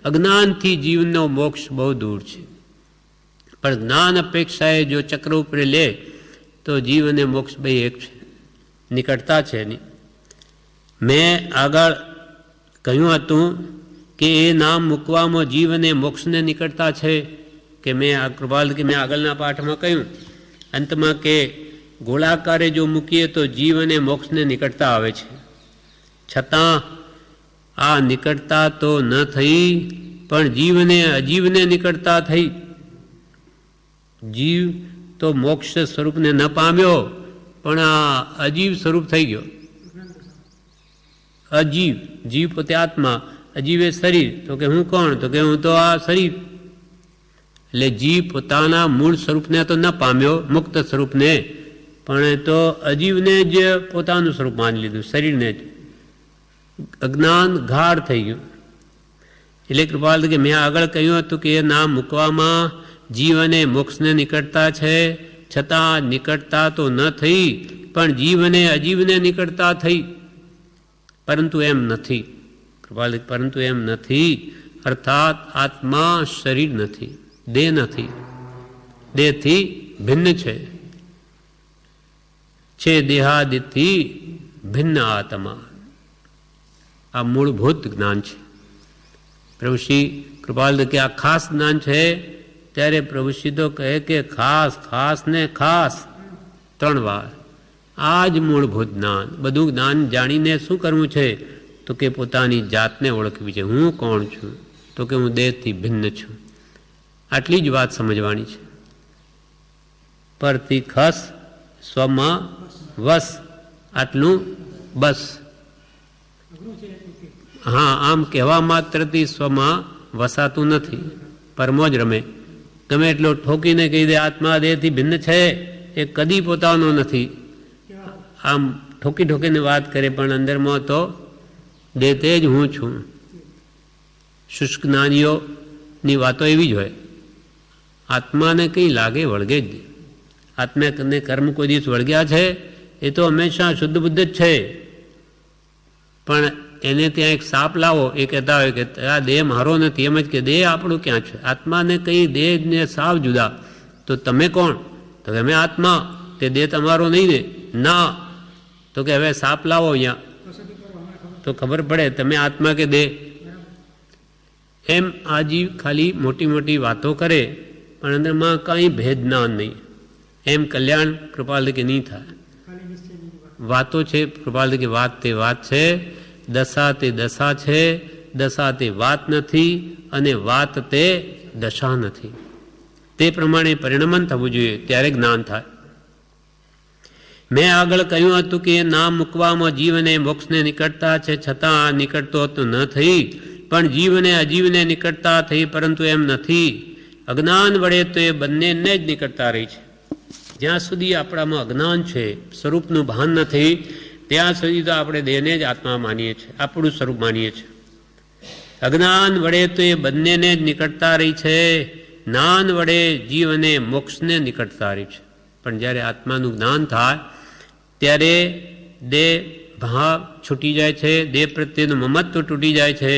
અજ્ઞાનથી જીવનો મોક્ષ બહુ દૂર છે. પણ જ્ઞાન અપેક્ષાએ જો ચક્ર ઉપર લે તો જીવ અને મોક્ષ બે એક છે, નિકટતા છે એની. મેં આગળ કહ્યું હતું કે એ નામ મૂકવામાં જીવ અને મોક્ષને નિકટતા છે કે મેં આ કૃપાલ કે મેં આગળના પાઠમાં કહ્યું અંતમાં કે ગોળાકારે જો મૂકીએ તો જીવ અને મોક્ષને નિકટતા આવે છે. છતાં આ નિકટતા તો ન થઈ પણ જીવને અજીવને નિકટતા થઈ. જીવ તો મોક્ષ સ્વરૂપને ન પામ્યો પણ આ અજીવ સ્વરૂપ થઈ ગયો. અજીવ, જીવ પોતે આત્મા, અજીવ એ શરીર. તો કે હું કોણ? તો કે હું તો આ શરીર. એટલે જીવ પોતાના મૂળ સ્વરૂપને તો ન પામ્યો, મુક્ત સ્વરૂપને, પણ તો અજીવને જ પોતાનું સ્વરૂપ માની લીધું, શરીરને જ. અજ્ઞાન ગાઢ થઈ ગયું. એટલે કૃપાલ કે મેં આગળ કહ્યું હતું કે એ નામ મૂકવામાં જીવ અને મોક્ષને નિકટતા છે, છતાં નિકટતા તો ન થઈ પણ જીવ અને અજીવને નિકટતા થઈ. પરંતુ એમ નથી કૃપાલ, પરંતુ એમ નથી. અર્થાત આત્મા શરીર નથી, દેહ નથી, દેહથી ભિન્ન છે દેહાદિથી ભિન્ન આત્મા. આ મૂળભૂત જ્ઞાન છે. પ્રભુશ્રી કૃપાલ કે આ ખાસ જ્ઞાન છે ત્યારે પ્રભુશ્રી તો કહે કે ખાસ, ખાસ ને ખાસ 3 વાર. આ જ મૂળભૂત જ્ઞાન. બધું જ્ઞાન જાણીને શું કરવું છે? તો કે પોતાની જાતને ઓળખવી છે. હું કોણ છું? તો કે હું દેહથી ભિન્ન છું. આટલી જ વાત સમજવાની છે. પરથી ખસ, સ્વમાં વસ, આટલું બસ. હા, આમ કહેવા માત્રથી સ્વમાં વસાતું નથી, પરમો જ રમે. ગમે એટલો ઠોકીને કહી દે આત્મા દેહથી ભિન્ન છે, એ કદી પોતાનો નથી. આમ ઠોકી ઠોકીને વાત કરે પણ અંદરમાં તો દેહ તે જ હું છું. શુષ્ક જ્ઞાનીઓની વાતો એવી જ હોય. આત્માને કંઈ લાગે વળગે જ. આત્માને કર્મ કોઈ દિવસ વળગ્યા છે? એ તો હંમેશા શુદ્ધ બુદ્ધ જ છે. પણ એને ત્યાં એક સાપ લાવો, એ કહેતા હોય કે આ દેહ મારો નથી. એમ જ કે દેહ આપણું ક્યાં છે? આત્માને કંઈ દેહને સાવ જુદા. તો તમે કોણ? તો કે અમે આત્મા. તે દેહ તમારો નહીં ને? ના. તો કે હવે સાપ લાવો અહીંયા તો ખબર પડે તમે આત્મા કે દેહ. એમ આ જીવ ખાલી મોટી મોટી વાતો કરે પણ અંદરમાં કાંઈ ભેદ જ્ઞાન નહીં. એમ કલ્યાણ કૃપાલ કે નહીં થાય. વાતો છે કૃપાલ કે વાત તે વાત છે, દશા તે દશા છે, દશા તે વાત નથી અને વાત તે દશા નથી. તે પ્રમાણે પરિણમન થવું જોઈએ, ત્યારે જ્ઞાન થાય. મેં આગળ કહ્યું હતું કે એ નામ મૂકવામાં જીવને મોક્ષને નિકટતા છે, છતાં આ નિકટતો તો ન થઈ, પણ જીવને અજીવને નિકટતા થઈ, પરંતુ એમ નથી. અજ્ઞાન વડે તો એ બંનેને જ નિકટતા રહી છે. જ્યાં સુધી આપણામાં અજ્ઞાન છે, સ્વરૂપનું ભાન નથી, ત્યાં સુધી તો આપણે દેહને જ આત્મા માનીએ છીએ, આપણું સ્વરૂપ માનીએ છીએ. અજ્ઞાન વડે તો એ બંનેને જ નિકટતા રહી છે. જ્ઞાન વડે જીવને મોક્ષને નિકટતા રહી છે. પણ જ્યારે આત્માનું જ્ઞાન થાય ત્યારે દેહ ભાવ છૂટી જાય છે, દેહ પ્રત્યેનું મમત્વ તૂટી જાય છે,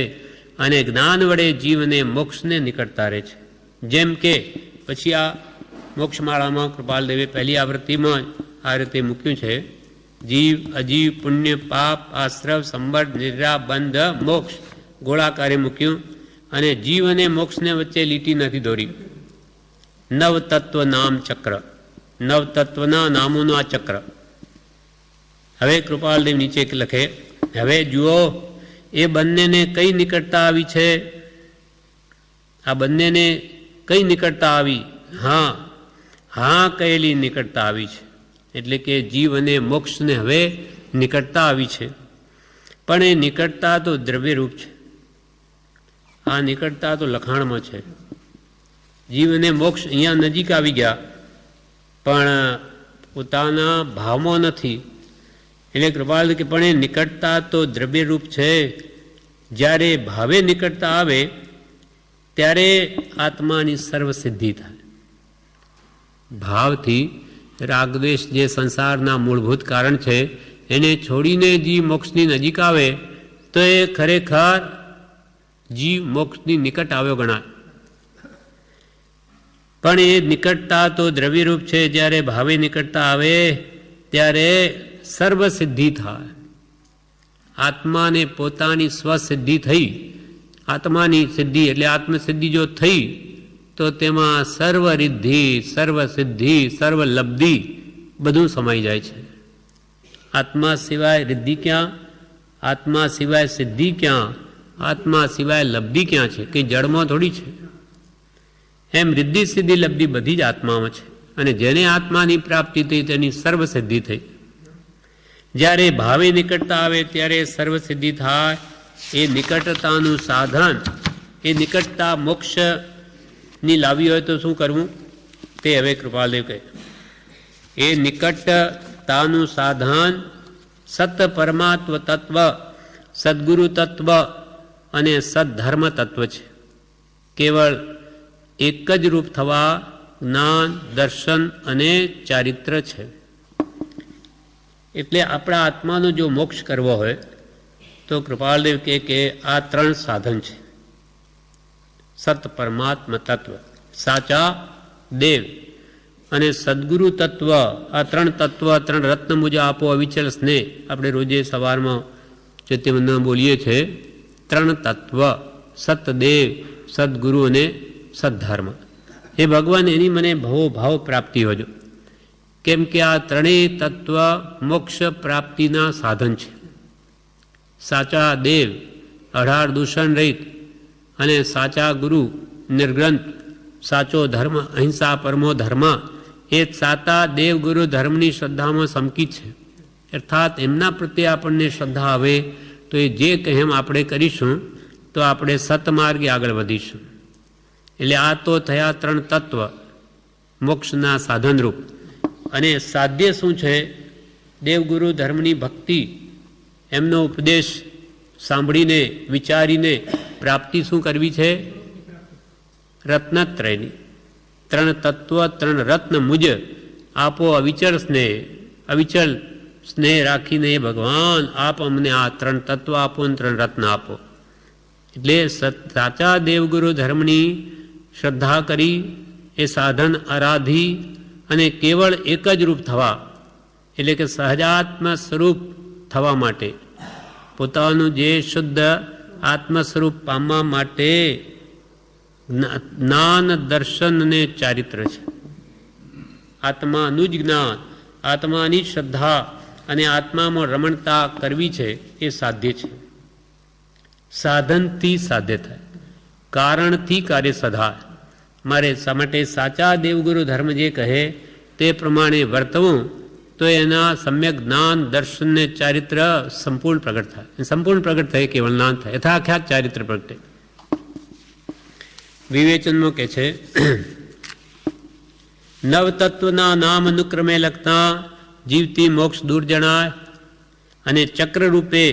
અને જ્ઞાન વડે જીવને મોક્ષને નિકટતા રહે છે. જેમ કે પછી આ મોક્ષમાળામાં કૃપાલદેવે પહેલી આવૃત્તિમાં આ રીતે મૂક્યું છે, જીવ અજીવ પુણ્ય પાપ આશ્રવ સંબંધ નિદ્રા બંધ મોક્ષ ગોળાકારે મૂક્યું, અને જીવ અને મોક્ષને વચ્ચે લીટી નથી દોરી. નવતત્વ નામ ચક્ર, નવતત્વના નામોનું આ ચક્ર. હવે કૃપાલદેવ નીચે લખે, હવે જુઓ એ બંનેને કઈ નિકટતા આવી છે, આ બંનેને કઈ નિકટતા આવી? હા કહેલી નિકટતા આવી છે. એટલે કે જીવ અને મોક્ષને હવે નિકટતા આવી છે. પણ એ નિકટતા તો દ્રવ્યરૂપ છે, આ નિકટતા તો લખાણમાં છે. જીવ અને મોક્ષ અહીંયા નજીક આવી ગયા, પણ પોતાના ભાવમાં નથી. એટલે કૃપાલ કે પણ એ નિકટતા તો દ્રવ્યરૂપ છે. જ્યારે ભાવે નિકટતા આવે ત્યારે આત્માની સર્વસિદ્ધિ થાય. ભાવથી રાગદ્વેષ જે સંસારના મૂળભૂત કારણ છે એને છોડીને જીવ મોક્ષની નજીક આવે તો એ ખરેખર જીવ મોક્ષની નિકટ આવ્યો ગણાય. પણ એ નિકટતા તો દ્રવ્યરૂપ છે. જ્યારે ભાવે નિકટતા આવે ત્યારે સર્વસિદ્ધિ થાય. આત્માને પોતાની સ્વસિદ્ધિ થઈ, આત્માની સિદ્ધિ એટલે આત્મસિદ્ધિ જો થઈ તો તેમાં સર્વરિદ્ધિ સર્વસિદ્ધિ સર્વલબ્ધિ બધું સમાઈ જાય છે. આત્મા સિવાય રિદ્ધિ ક્યાં? આત્મા સિવાય સિદ્ધિ ક્યાં? આત્મા સિવાય લબ્ધિ ક્યાં છે? કે જળમાં થોડી છે. એમ રિદ્ધિ સિદ્ધિ લબ્ધિ બધી જ આત્મામાં છે. અને જેને આત્માની પ્રાપ્તિ થઈ તેની સર્વસિદ્ધિ થઈ. જ્યારે ભાવે નિકટતા આવે ત્યારે સર્વસિદ્ધિ થાય. એ નિકટતાનું સાધન, એ નિકટતા મોક્ષની લાવી હોય તો શું કરવું તે હવે કૃપાલદેવ કહે. એ નિકટતાનું સાધન સત પરમાત્મ તત્વ, સદગુરુ તત્વ અને સદ્ધર્મ તત્વ છે. કેવળ એક જ રૂપ થવા જ્ઞાન, દર્શન અને ચારિત્ર છે. એટલે આપણા આત્માનો જો મોક્ષ કરવો હોય તો કૃપાલદેવ કહે કે આ ત્રણ સાધન છે. સત પરમાત્મ તત્વ, સાચા દેવ અને સદગુરુ તત્વ. આ ત્રણ તત્વ, ત્રણ રત્ન મુજબ આપો અવિચલ સ્નેહ. આપણે રોજે સવારમાં ચૈત્યવંદનમાં બોલીએ છીએ. ત્રણ તત્વ, સતદેવ, સદગુરુ અને સદ્ધર્મ. હે ભગવાન, એની મને ભાવ પ્રાપ્તિ હોજો. કેમ કે આ ત્રણેય તત્વ મોક્ષ પ્રાપ્તિના સાધન છે. સાચા દેવ અઢાર દૂષણ રહિત અને સાચા ગુરુ નિર્ગ્રંથ, સાચો ધર્મ અહિંસા પરમો ધર્મ, એ સાતા દેવ ગુરુ ધર્મની શ્રદ્ધામાં સમકિત છે. અર્થાત એમના પ્રત્યે આપણને શ્રદ્ધા આવે તો એ જે કહેમ આપણે કરીશું તો આપણે સતમાર્ગે આગળ વધીશું. એટલે આ તો થયા ત્રણ તત્વ મોક્ષના સાધનરૂપ. અને સાધ્ય શું છે? દેવગુરુ ધર્મની ભક્તિ, એમનો ઉપદેશ સાંભળીને વિચારીને પ્રાપ્તિ શું કરવી છે? રત્નત્રયની. ત્રણ તત્વ, ત્રણ રત્ન મુજબ આપો અવિચળ સ્નેહ. અવિચલ સ્નેહ રાખીને એ ભગવાન આપ અમને આ ત્રણ તત્વ આપો અને ત્રણ રત્ન આપો. એટલે સાચા દેવગુરુ ધર્મની શ્રદ્ધા કરી, એ સાધન આરાધી અને કેવળ એક જ રૂપ થવા, એટલે કે સહજાત્મ સ્વરૂપ થવા માટે, પોતાનું જે શુદ્ધ આત્મ સ્વરૂપ પામવા માટે જ્ઞાન, દર્શન અને ચારિત્ર છે. આત્માનું જ જ્ઞાન, આત્માની શ્રદ્ધા અને આત્મામાં રમણતા કરવી છે એ સાધ્ય છે. સાધનથી સાધ્ય થાય, કારણથી કાર્ય સધાય. મારે માટે સાચા દેવગુરુ ધર્મ જે કહે તે પ્રમાણે વર્તવું તો એના સમ્યક જ્ઞાન દર્શન ને ચારિત્ર સંપૂર્ણ પ્રગટ થાય. સંપૂર્ણ પ્રગટ થાય કેવળ જ્ઞાન થાય, યથાખ્યાત ચારિત્ર પ્રગટે. વિવેચનમાં કે છે નવતત્વના નામ અનુક્રમે લખતા જીવથી મોક્ષ દૂર જણાય, અને ચક્ર રૂપે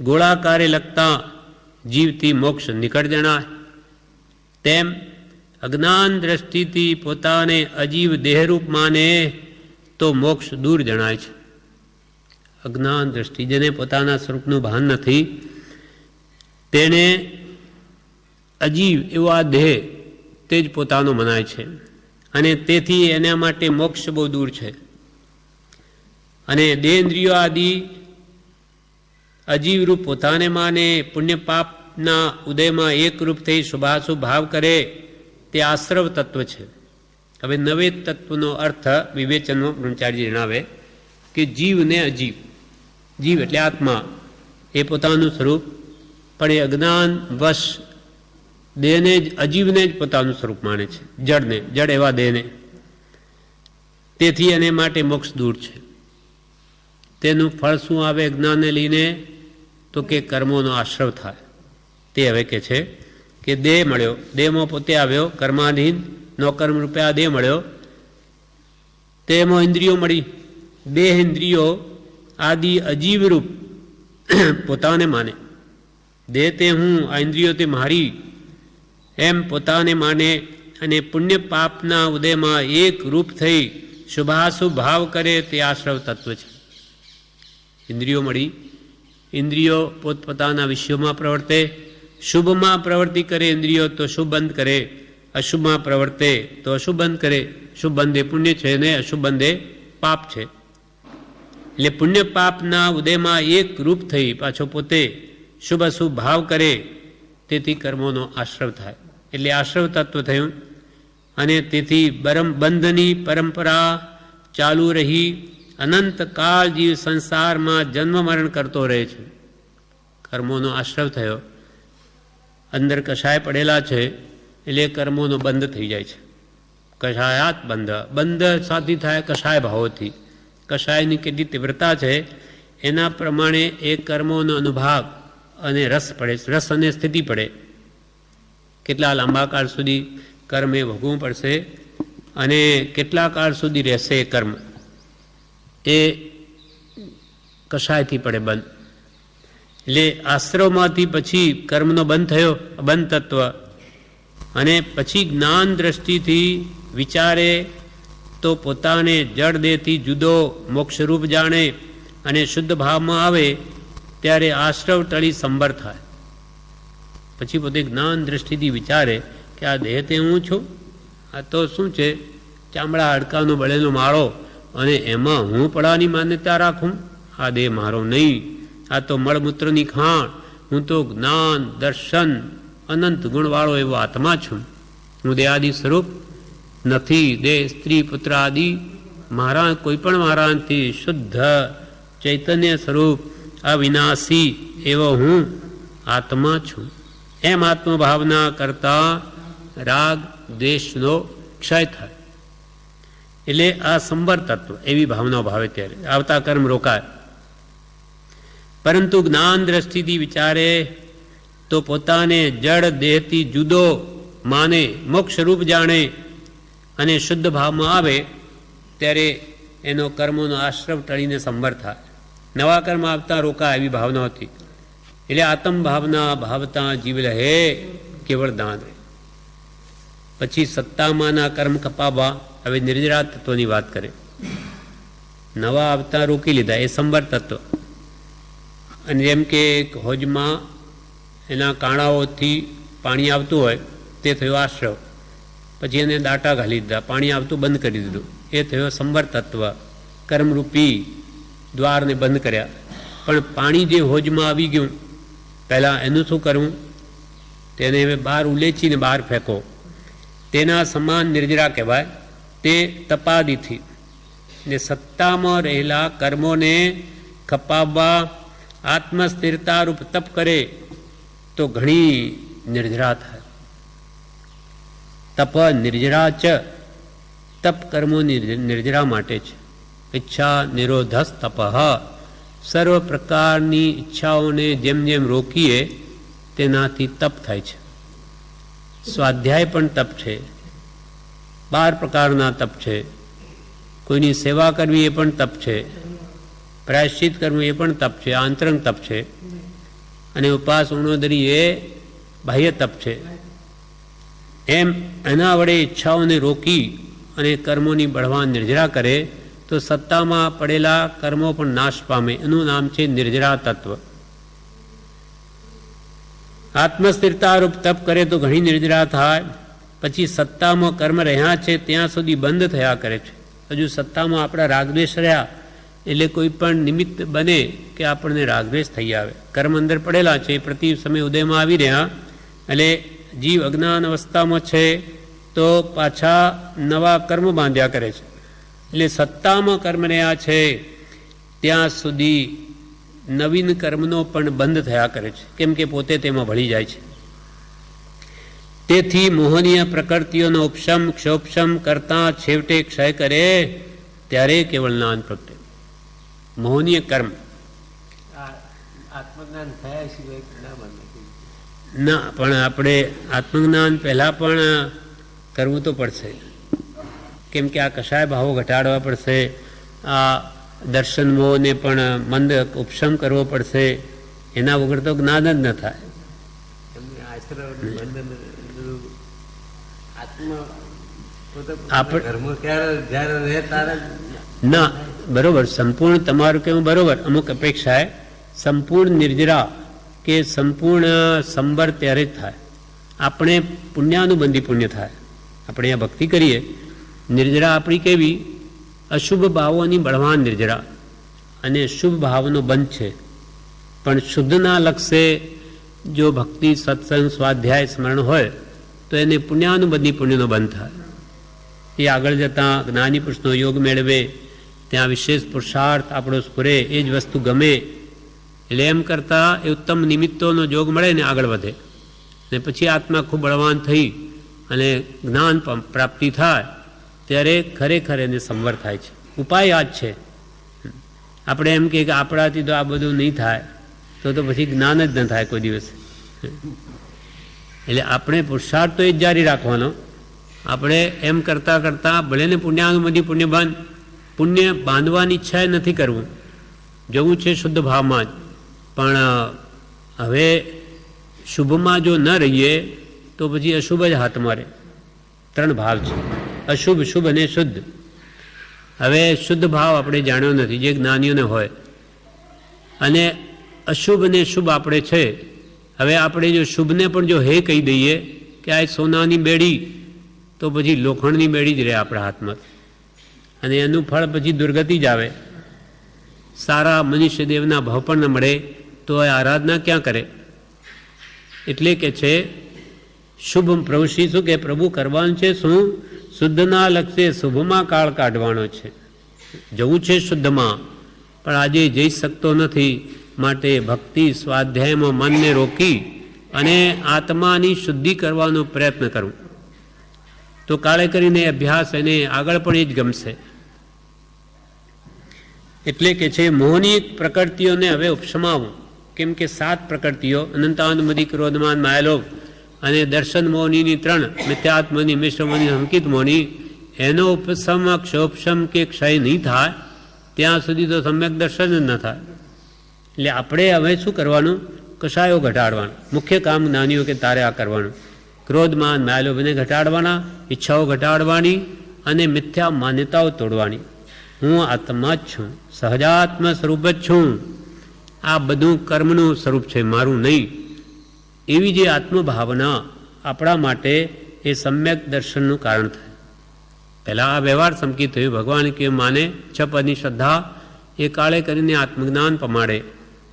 ગોળાકારે લખતા જીવથી મોક્ષ નિકટ જણાય. તેમ અજ્ઞાન દ્રષ્ટિથી પોતાને અજીવ દેહરૂપ માને તો મોક્ષ દૂર જણાય છે. અજ્ઞાન દ્રષ્ટિ, જેને પોતાના સ્વરૂપનું ભાન નથી, તેને અજીવ એવો આ દેહ તે જ પોતાનો મનાય છે, અને તેથી એના માટે મોક્ષ બહુ દૂર છે. અને દેન્દ્રિયો આદિ અજીવરૂપ પોતાને માને, પુણ્ય પાપના ઉદયમાં એકરૂપ થઈ શુભાશુભ ભાવ કરે તે આશ્રવ તત્વ છે. હવે નવે તત્વનો અર્થ વિવેચનમાં બ્રહ્મચારી જણાવે કે જીવ ને અજીવ. જીવ એટલે આત્મા, એ પોતાનું સ્વરૂપ, પણ એ અજ્ઞાન વશ દેહને જ, અજીવને જ પોતાનું સ્વરૂપ માને છે, જડને, જડ એવા દેહને. તેથી એને માટે મોક્ષ દૂર છે. તેનું ફળ શું આવે જ્ઞાનને લઈને? તો કે કર્મોનો આશ્રવ થાય. તે હવે કે છે કે દેહ મળ્યો, દેહમાં પોતે આવ્યો, કર્માધીન નોકર્મ રૂપે આ દેહ મળ્યો, તેમાં ઇન્દ્રિયો મળી. દેહ ઇન્દ્રિયો આદિ અજીવરૂપ પોતાને માને. દેહ તે હું, આ ઇન્દ્રિયો તે મારી, એમ પોતાને માને, અને પુણ્ય પાપના ઉદયમાં એક રૂપ થઈ શુભાશુભ ભાવ કરે તે આશ્રવ તત્વ છે. ઇન્દ્રિયો મળી, ઇન્દ્રિયો પોતપોતાના વિષયોમાં પ્રવર્તે, શુભમાં પ્રવૃત્તિ કરે ઇન્દ્રિયો તો શુભ બંધ કરે, અશુભમાં પ્રવર્તે તો અશુભ બંધ કરે. શુભ બંધે પુણ્ય છે ને અશુભ બંધે પાપ છે. એટલે પુણ્ય પાપના ઉદયમાં એક રૂપ થઈ પાછો પોતે શુભ અશુભ ભાવ કરે, તેથી કર્મોનો આશ્રવ થાય. એટલે આશ્રવ તત્વ થયું. અને તેથી બંધની પરંપરા ચાલુ રહી અનંત કાળ જીવ સંસારમાં જન્મ મરણ કરતો રહે છે. કર્મોનો આશ્રવ થયો, અંદર કષાય પડેલા છે, એટલે કર્મોનો બંધ થઈ જાય છે. કષાયાત બંધ, બંધ સાથી થાય કષાય ભાવોથી. કષાયની કેટલી તીવ્રતા છે એના પ્રમાણે એ કર્મોનો અનુભાગ અને રસ પડે, રસ અને સ્થિતિ પડે. કેટલા લાંબા કાળ સુધી કર્મ એ ભોગવવું પડશે, અને કેટલા કાળ સુધી રહેશે એ કર્મ, એ કષાયથી પડે બંધ. એટલે આશ્રવમાંથી પછી કર્મનો બંધ થયો, બંધ તત્વ, અને પછી જ્ઞાન દ્રષ્ટિથી વિચારે તો પોતાને જડ દેહથી જુદો મોક્ષરૂપ જાણે, અને શુદ્ધ ભાવમાં આવે ત્યારે આશ્રવ ટળી સંબર થાય. પછી પોતે જ્ઞાન દ્રષ્ટિથી વિચારે કે આ દેહ તે હું છું, આ તો શું છે, ચામડા હાડકાનો બળેલો માળો, અને એમાં હું પડાની માન્યતા રાખું, આ દેહ મારો નહીં, આ તો મળમૂત્રની ખાણ, હું તો જ્ઞાન દર્શન અનંત ગુણવાળો એવો આત્મા છું, હું દેહાદિ સ્વરૂપ નથી, દેહ સ્ત્રી પુત્ર આદિ મારા કોઈ પણ મારાથી શુદ્ધ ચૈતન્ય સ્વરૂપ અવિનાશી એવો હું આત્મા છું. એમ આત્મભાવના કરતા રાગ દ્વેષનો ક્ષય થાય. એટલે આ સંબર તત્વ એવી ભાવના ભાવે ત્યારે આવતા કર્મ રોકાય. પરંતુ જ્ઞાન દ્રષ્ટિથી વિચારે તો પોતાને જડ દેહથી જુદો માને, મોક્ષરૂપ જાણે, અને શુદ્ધ ભાવમાં આવે ત્યારે એનો કર્મોનો આશ્રવ ટળીને સંબર થાય. નવા કર્મ આવતા રોકાય એવી ભાવના હતી. એટલે આત્મ ભાવના ભાવતા જીવ રહે કેવળ દાન રહે. પછી સત્તામાંના કર્મ કપાવવા, હવે નિર્જરા તત્વની વાત કરે. નવા આવતા રોકી લીધા, એ સંબર તત્વ. અને જેમ કે હોજમાં એના કાણાઓથી પાણી આવતું હોય તે થયો આશ્રવ, પછી એને દાટા ઘાલી દીધા, પાણી આવતું બંધ કરી દીધું, એ થયો સંબર તત્વ. કર્મરૂપી દ્વારને બંધ કર્યા. પણ પાણી જે હોજમાં આવી ગયું, પહેલાં એનું શું કરવું? તેને હવે બહાર ઉલેચીને બહાર ફેંકો. તેના સમાન નિર્જરા કહેવાય. તે તપાદીથી ને સત્તામાં રહેલા કર્મોને ખપાવવા આત્મસ્થિરતારૂપ તપ કરે તો ઘણી નિર્જરા થાય. તપ નિર્જરા ચ, તપ કર્મો નિર્જરા માટે છે. ઈચ્છા નિરોધસ તપઃ. સર્વ પ્રકારની ઈચ્છાઓને જેમ જેમ રોકીએ તેનાથી તપ થાય છે. સ્વાધ્યાય પણ તપ છે, 12 પ્રકારના તપ છે. કોઈની સેવા કરવી એ પણ તપ છે, પ્રાયશ્ચિત કરવું એ પણ તપ છે, આંતરંગ તપ છે. અને ઉપાસ ઉણોદરી એ બાહ્ય તપ છે. એમ એના વડે ઈચ્છાઓને રોકી અને કર્મોની બળવાન નિર્જરા કરે તો સત્તામાં પડેલા કર્મો પણ નાશ પામે. એનું નામ છે નિર્જરા તત્વ. આત્મસ્થિરતારૂપ તપ કરે તો ઘણી નિર્જરા થાય. પછી સત્તામાં કર્મ રહ્યા છે ત્યાં સુધી બંધ થયા કરે છે. હજુ સત્તામાં આપણા રાગદ્વેષ રહ્યા એટલે કોઈ પણ નિમિત્ત બને કે આપણને રાગદ્વેષ થઈ આવે. કર્મ અંદર પડેલા છે, પ્રતિ સમય ઉદયમાં આવી રહ્યા, એટલે જીવ અજ્ઞાન અવસ્થામાં છે તો પાછા નવા કર્મ બાંધ્યા કરે છે. એટલે સત્તામાં કર્મ રહ્યા છે ત્યાં સુધી નવીન કર્મનો પણ બંધ થયા કરે છે, કેમ કે પોતે તેમાં ભળી જાય છે. તેથી મોહનીય પ્રકૃતિઓનો ઉપશમ ક્ષોપશમ કરતા છેવટે ક્ષય કરે ત્યારે કેવળ જ્ઞાન પ્રગટે. મોહનીય કર્મ
આત્મજ્ઞાન થયા સિવાય ના બને.
ના, પણ આપણે આત્મજ્ઞાન પહેલાં પણ કરવું તો પડશે, કેમ કે આ કશાય ભાવો ઘટાડવા પડશે, આ દર્શન મોહને પણ મંદ ઉપશમ કરવો પડશે. એના વગર તો જ્ઞાન જ ન થાય.
એમને આશ્રય બંધન
આપણે
ઘરમાં જ્યારે રહે ત્યારે
ના, બરોબર, સંપૂર્ણ તમારું કેવું બરોબર. અમુક અપેક્ષાએ સંપૂર્ણ નિર્જરા કે સંપૂર્ણ સંબર ત્યારે જ થાય. આપણે પુણ્યાનુબંધી પુણ્ય થાય. આપણે અહીંયા ભક્તિ કરીએ, નિર્જરા આપણી કેવી? અશુભ ભાવોની બળવાન નિર્જરા અને શુભ ભાવનો બંધ છે. પણ શુદ્ધના લક્ષે જો ભક્તિ સત્સંગ સ્વાધ્યાય સ્મરણ હોય તો એને પુણ્યાનુબંધી પુણ્યનો બંધ થાય. એ આગળ જતાં જ્ઞાની પુરુષનો યોગ મેળવે, ત્યાં વિશેષ પુરુષાર્થ આપણો સ્ફુરે, એ જ વસ્તુ ગમે. એટલે એમ કરતાં એ ઉત્તમ નિમિત્તોનો યોગ મળે ને આગળ વધે, ને પછી આત્મા ખૂબ બળવાન થઈ અને જ્ઞાન પ્રાપ્તિ થાય ત્યારે ખરેખર એને સંવર થાય છે. ઉપાય આ જ છે. આપણે એમ કે આપણાથી તો આ બધું નહીં થાય તો પછી જ્ઞાન જ ન થાય કોઈ દિવસ. એટલે આપણે પુરુષાર્થ તો એ જ જારી રાખવાનો. આપણે એમ કરતાં કરતાં ભલે ને પુણ્યાનુબંધી પુણ્ય બાંધ, પુણ્ય બાંધવાની ઈચ્છા નથી કરવું, જવું છે શુદ્ધ ભાવમાં જ. પણ હવે શુભમાં જો ન રહીએ તો પછી અશુભ જ હાથ મારે. 3 ભાવ છે, અશુભ, શુભ અને શુદ્ધ. હવે શુદ્ધ ભાવ આપણે જાણ્યો નથી, જે જ્ઞાનીઓને હોય, અને અશુભ અને શુભ આપણે છે. હવે આપણે જો શુભને પણ જો હે કહી દઈએ કે આ સોનાની બેડી, તો પછી લોખંડની બેડી જ રહે આપણા હાથમાં, અને એનું ફળ પછી દુર્ગતિ જ આવે. સારા મનુષ્ય દેવના ભાવ પણ ન મળે તો એ આરાધના ક્યાં કરે? એટલે કે છે શુભ પ્રવૃત્તિ. શું કે પ્રભુ કરવાનું છે? શું? શુદ્ધના લક્ષ્ય શુભમાં કાળ કાઢવાનો છે. જવું છે શુદ્ધમાં, પણ આજે જઈ શકતો નથી. માટે ભક્તિ સ્વાધ્યાયમાં મનને રોકી અને આત્માની શુદ્ધિ કરવાનો પ્રયત્ન કરવો, તો કાળે કરીને અભ્યાસ એને આગળ પણ એ જ ગમશે. એટલે કે છે મોહની પ્રકૃતિઓને હવે ઉપશમાવું. કેમ કે 7 પ્રકૃતિઓ, અનંતાનુમતિ, ક્રોધમાન, માયાલોભ અને દર્શન મોહનીની 3, મિથ્યાત્મની, મિશ્ર મોહની, સંકિત મોહની, એનો ઉપશમ ક્ષોપશમ કે ક્ષય નહીં થાય ત્યાં સુધી તો સમ્યક દર્શન જ ન થાય. એટલે આપણે હવે શું કરવાનું? કશાયો ઘટાડવાનું. મુખ્ય કામ જ્ઞાનીઓ કે તારે આ કરવાનું. ક્રોધમાન માયાલોભને ઘટાડવાના, ઈચ્છાઓ ઘટાડવાની અને મિથ્યા માન્યતાઓ તોડવાની. હું આત્મા જ છું, સહજાત્મ સ્વરૂપ જ છું, આ બધું કર્મનું સ્વરૂપ છે, મારું નહીં. એવી જે આત્મભાવના આપણા માટે એ સમ્યક દર્શનનું કારણ થાય. પહેલાં આ વ્યવહાર સંકિત થયું. ભગવાન કે માને 6 પદની શ્રદ્ધા એ કાળે કરીને આત્મજ્ઞાન પમાડે,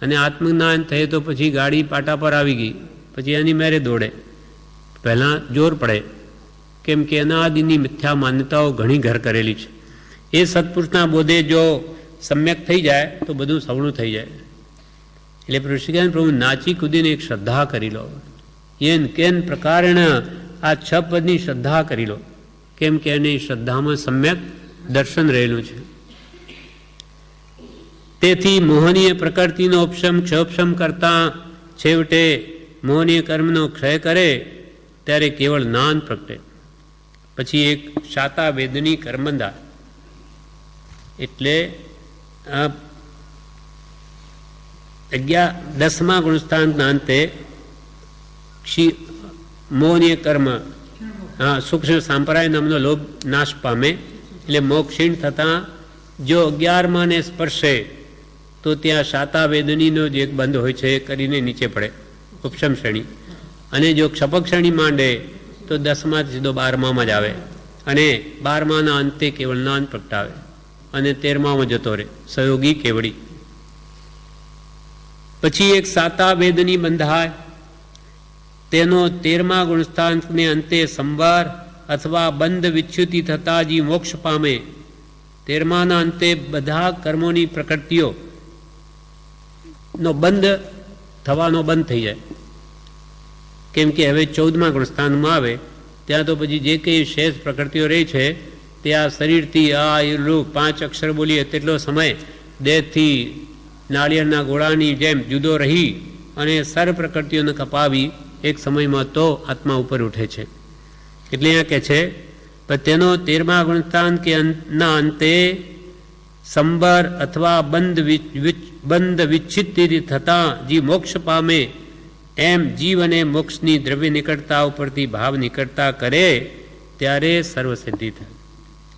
અને આત્મજ્ઞાન થયે તો પછી ગાડી પાટા પર આવી ગઈ, પછી એની મેરે દોડે. પહેલાં જોર પડે, કેમ કે એના આદિની મિથ્યા માન્યતાઓ ઘણી ઘર કરેલી છે. એ સત્પુરુષના બોધે જો સમ્યક થઈ જાય તો બધું સવણું થઈ જાય. એટલે ઋષિકેન પ્રભુ નાચી કૂદીને એક શ્રદ્ધા કરી લો. એન કેન પ્રકારેણ આ 6 પદની શ્રદ્ધા કરી લો, કેમ કે એની શ્રદ્ધામાં સમ્યક દર્શન રહેલું છે. તેથી મોહનીય પ્રકૃતિનો ઉપશમ ક્ષોપશમ કરતા છેવટે મોહનીય કર્મનો ક્ષય કરે ત્યારે કેવળ જ્ઞાન પ્રગટે. પછી એક શાતા વેદની કર્મંદા એટલે 10મા ગુણસ્થાનના અંતે મોહનીય કર્મ સૂક્ષ્મ સાંપ્રદાય નામનો લોભ નાશ પામે એટલે મોક્ષીણ થતાં જો 11માને સ્પર્શે તો ત્યાં શાતા વેદનીનો જે એક બંધ હોય છે એ કરીને નીચે પડે ઉપશમ શ્રેણી, અને જો ક્ષપક શ્રેણી માંડે તો 10મા સીધો 12મામાં જ આવે અને 12માના અંતે કેવળ જ્ઞાન પ્રગટાવે અને 13મામાં જતો રહે સહયોગી કેવડી. પછી એક સાતા વેદની બંધાય તેનો 13મા ગુણસ્થાનને અંતે સંવાર અથવા બંધ વિચ્યુતિ થતા જ મોક્ષ પામે. 13માના અંતે બધા કર્મોની પ્રકૃતિઓ નો બંધ થવાનો બંધ થઈ જાય, કેમ કે હવે 14મા ગુણસ્થાનમાં આવે ત્યાં તો પછી જે કંઈ શેષ પ્રકૃતિઓ રહી છે તે આ શરીરથી આ રૂપ 5 અક્ષર બોલીએ તેટલો સમય દેહથી નાળિયેરના ગોળાની જેમ જુદો રહી અને સર્વ પ્રકૃતિઓને કપાવી એક સમયમાં તો આત્મા ઉપર ઉઠે છે. એટલે અહીંયા કહે છે પણ તેનો 13મા ગુણસ્થાન કે ના અંતે સંબર અથવા બંધ વિચ્છિત થતાં જે મોક્ષ પામે એમ જીવ અને મોક્ષની દ્રવ્ય નિકટતા ઉપરથી ભાવ નિકટતા કરે ત્યારે સર્વસિદ્ધિ થાય.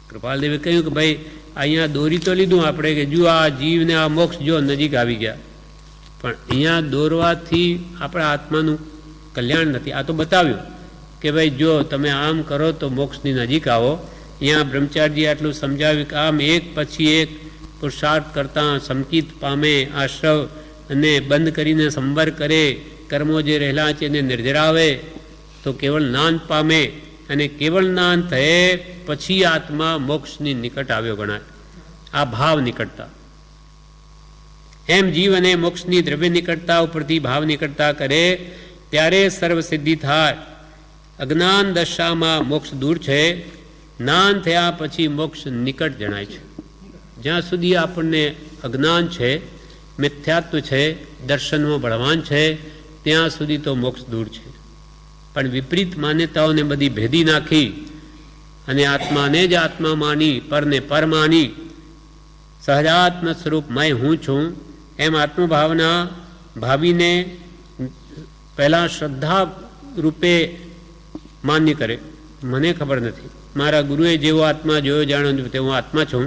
કૃપાલદેવે કહ્યું કે ભાઈ અહીંયા દોરી તો લીધું આપણે કે જો આ જીવને આ મોક્ષ જો નજીક આવી ગયા, પણ અહીંયા દોરવાથી આપણા આત્માનું કલ્યાણ નથી. આ તો બતાવ્યું કે ભાઈ જો તમે આમ કરો તો મોક્ષની નજીક આવો. અહીંયા બ્રહ્મચારીજી આટલું સમજાવ્યું કે આમ એક પછી એક પુરુષાર્થ કરતાં સંકિત પામે, આશ્રવ અને બંધ કરીને સંવર કરે, કર્મો જે રહેલા છે એને નિર્જરાવે તો કેવળ જ્ઞાન પામે, અને કેવળ જ્ઞાન થયે પછી આત્મા મોક્ષની નિકટ આવ્યો ગણાય. આ ભાવ નિકટતા એમ જીવ અને મોક્ષની દ્રવ્ય નિકટતા ઉપરથી ભાવ નિકટતા કરે ત્યારે સર્વસિદ્ધિ થાય. અજ્ઞાન દશામાં મોક્ષ દૂર છે, જ્ઞાન થયા પછી મોક્ષ નિકટ જણાય છે. જ્યાં સુધી આપણને અજ્ઞાન છે, મિથ્યાત્વ છે, દર્શનમાં બળવાન છે, ત્યાં સુધી તો મોક્ષ દૂર છે. પણ વિપરીત માન્યતાઓને બધી ભેદી નાખી અને આત્માને જ આત્મા માની, પરને પર માની, સહજાત્મ સ્વરૂપ મેં હું છું એમ આત્મભાવના ભાવીને પહેલાં શ્રદ્ધા રૂપે માન્ય કરે. મને ખબર નથી, મારા ગુરુએ જેવો આત્મા જોયો જાણ્યો તેવો આત્મા છું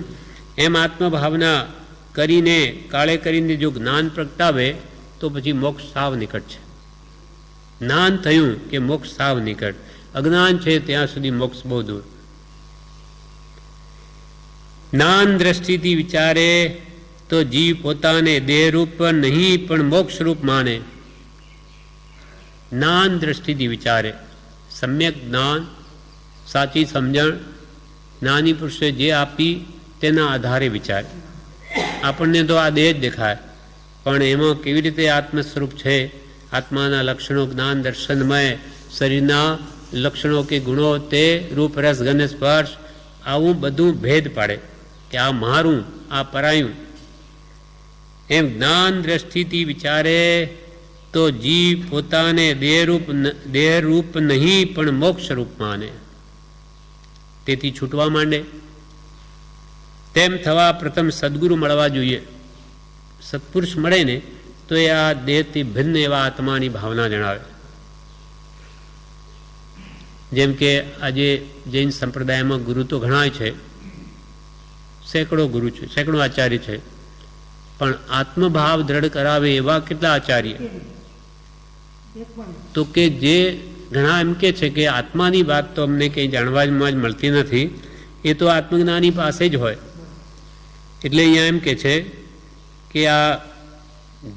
એમ આત્મભાવના કરીને કાળે કરીને જો જ્ઞાન પ્રગટાવે તો પછી મોક્ષ સાવ નિકટ છે. જ્ઞાન થયું કે મોક્ષ સાવ નિકટ, અજ્ઞાન છે ત્યાં સુધી મોક્ષ બહુ દૂર. જ્ઞાન દ્રષ્ટિથી વિચારે તો જીવ પોતાને દેહરૂપ નહીં પણ મોક્ષરૂપ માને. જ્ઞાન દ્રષ્ટિથી વિચારે, સમ્યક જ્ઞાન, સાચી સમજણ જ્ઞાની પુરુષે જે આપી તેના આધારે વિચારે. આપણને તો આ દેહ જ દેખાય, પણ એમાં કેવી રીતે આત્મ સ્વરૂપ છે, આત્માના લક્ષણો જ્ઞાન દર્શનમય, શરીરના લક્ષણો કે ગુણો તે રૂપ રસ ગંધ સ્પર્શ, આવું બધું ભેદ પાડે કે આ મારું, આ પરાયું. એમ જ્ઞાન દ્રષ્ટિથી વિચારે તો જીવ પોતાને દેહરૂપ નહીં પણ મોક્ષરૂપ માને. તેથી છૂટવા માંડે. તેમ થવા પ્રથમ સદગુરુ મળવા જોઈએ. સત્પુરુષ મળે ને તો એ આ દેહથી ભિન્ન એવા આત્માની ભાવના જણાવે. જેમ કે આજે જૈન સંપ્રદાયમાં ગુરુ તો ઘણા છે, સેંકડો ગુરુ છે, સેંકડો આચાર્ય છે, પણ આત્મભાવ દ્રઢ કરાવે એવા કેટલા આચાર્ય? તો કે જે ઘણા એમ કે છે કે આત્માની વાત તો અમને કંઈ જાણવામાં જ મળતી નથી, એ તો આત્મજ્ઞાની પાસે જ હોય. એટલે અહીંયા એમ કે છે કે આ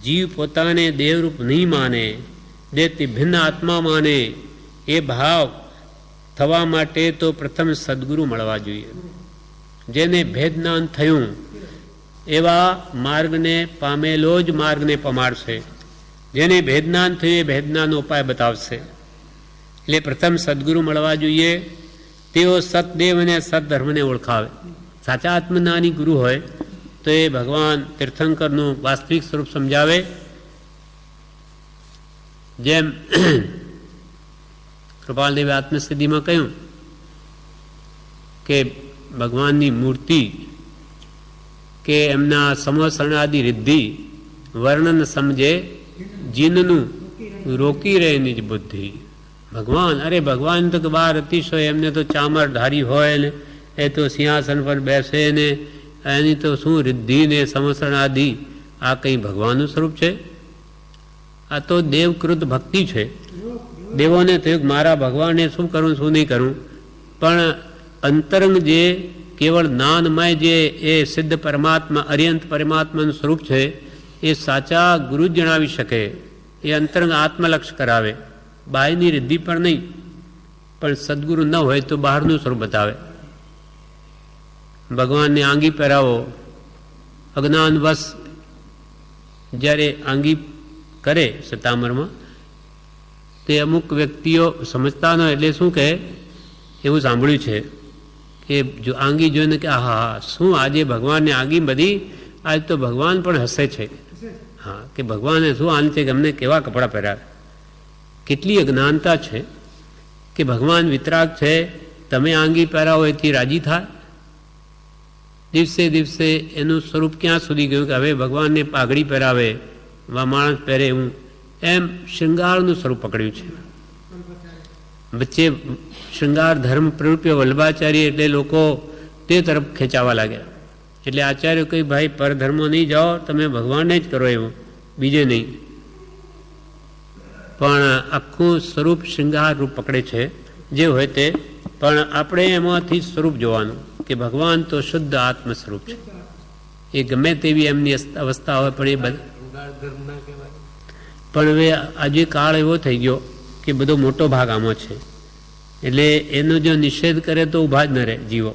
જીવ પોતાને દેવરૂપ નહીં માને, દેહથી ભિન્ન આત્મા માને, એ ભાવ થવા માટે તો પ્રથમ સદગુરુ મળવા જોઈએ. જેને ભેદજ્ઞાન થયું એવા માર્ગને પામેલો જ માર્ગને પમાડશે. જેને ભેદજ્ઞાન થયું એ ભેદજ્ઞાનનો ઉપાય બતાવશે. એટલે પ્રથમ સદગુરુ મળવા જોઈએ. તેઓ સતદેવ અને સતધર્મને ઓળખાવે. સાચા આત્મજ્ઞાની ગુરુ હોય તો એ ભગવાન તીર્થંકરનું વાસ્તવિક સ્વરૂપ સમજાવે. જેમ કૃપાલદેવે આત્મસિદ્ધિમાં કહ્યું કે ભગવાનની મૂર્તિ કે એમના સમસરણાદિ રિદ્ધિ વર્ણન સમજે જીનનું રોકી રહે નિજ બુદ્ધિ. ભગવાન, અરે ભગવાન તો બાર અતિશય, એમને તો ચામર ધારી હોય ને એ તો સિંહાસન પર બેસે ને એની તો શું રિદ્ધિ ને સમસરણાદિ, આ કંઈ ભગવાનનું સ્વરૂપ છે? આ તો દેવકૃત ભક્તિ છે. દેવોને થયું કે મારા ભગવાનને શું કરું શું નહીં કરું, પણ અંતરંગ જે કેવળ જ્ઞાનમય જે એ સિદ્ધ પરમાત્મા અર્યંત પરમાત્માનું સ્વરૂપ છે એ સાચા ગુરુ જ જણાવી શકે. એ અંતરંગ આત્મલક્ષ કરાવે, બાહ્યની રિદ્ધિ પર નહીં. પણ સદગુરુ ન હોય તો બહારનું સ્વરૂપ બતાવે. ભગવાનને આંગી પહેરાવો, અજ્ઞાનવશ જ્યારે આંગી કરે સતામરમાં, તે અમુક વ્યક્તિઓ સમજતા ન એટલે શું કહે, એવું સાંભળ્યું છે કે જો આંગી જોઈને કે આહા શું આજે ભગવાનને આંગી બધી, આજ તો ભગવાન પણ હસે છે. હા, કે ભગવાને શું આન છે કે અમને કેવા કપડાં પહેરાવે. કેટલી અજ્ઞાનતા છે કે ભગવાન વિતરાગ છે, તમે આંગી પહેરાવો એથી રાજી થાય. દિવસે દિવસે એનું સ્વરૂપ ક્યાં સુધી ગયું કે હવે ભગવાનને પાઘડી પહેરાવે, માણસ પહેરે એવું, એમ શૃંગારનું સ્વરૂપ પકડ્યું છે. વચ્ચે શૃંગાર ધર્મ પ્રરૂપે વલ્લભાચાર્ય એટલે લોકો તે તરફ ખેંચાવા લાગ્યા. એટલે આચાર્ય કહી ભાઈ પરધર્મો નહીં જાઓ, તમે ભગવાનને જ કરો એવું, બીજે નહીં. પણ આખું સ્વરૂપ શૃંગાર રૂપ પકડે છે જે હોય તે. પણ આપણે એમાંથી સ્વરૂપ જોવાનું કે ભગવાન તો શુદ્ધ આત્મ સ્વરૂપ છે. એ ગમે તેવી એમની અવસ્થા હોય પણ એ
ધર્મ ના કહેવાય.
પણ હવે આજે કાળ એવો થઈ ગયો કે બધો મોટો ભાગ આમાં છે, એટલે એનો જો નિષેધ કરે તો ઊભા જ ન રહે જીવો.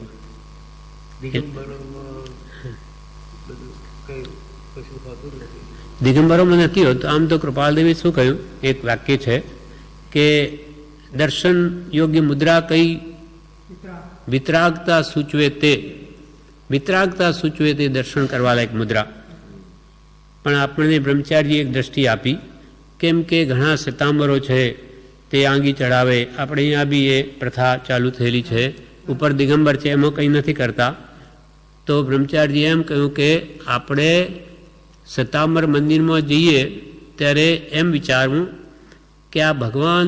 દિગંબરોમાં નથી હોતું. આમ તો કૃપાલદેવે શું કહ્યું, એક વાક્ય છે કે દર્શન યોગ્ય મુદ્રા કઈ વિતરાગતા સૂચવે તે, વિતરાગતા સૂચવે તે દર્શન કરવા લાયક મુદ્રા. પણ આપણને બ્રહ્મચારીએ એક દ્રષ્ટિ આપી, કેમ કે ઘણા શ્વેતાંબરો છે તે આંગી ચડાવે. આપણે અહીંયા બી એ પ્રથા ચાલુ થયેલી છે. ઉપર દિગંબર છે એમાં કંઈ નથી કરતા. તો બ્રહ્મચારીએ એમ કહ્યું કે આપણે શ્વેતાંબર મંદિરમાં જઈએ ત્યારે એમ વિચારવું કે આ ભગવાન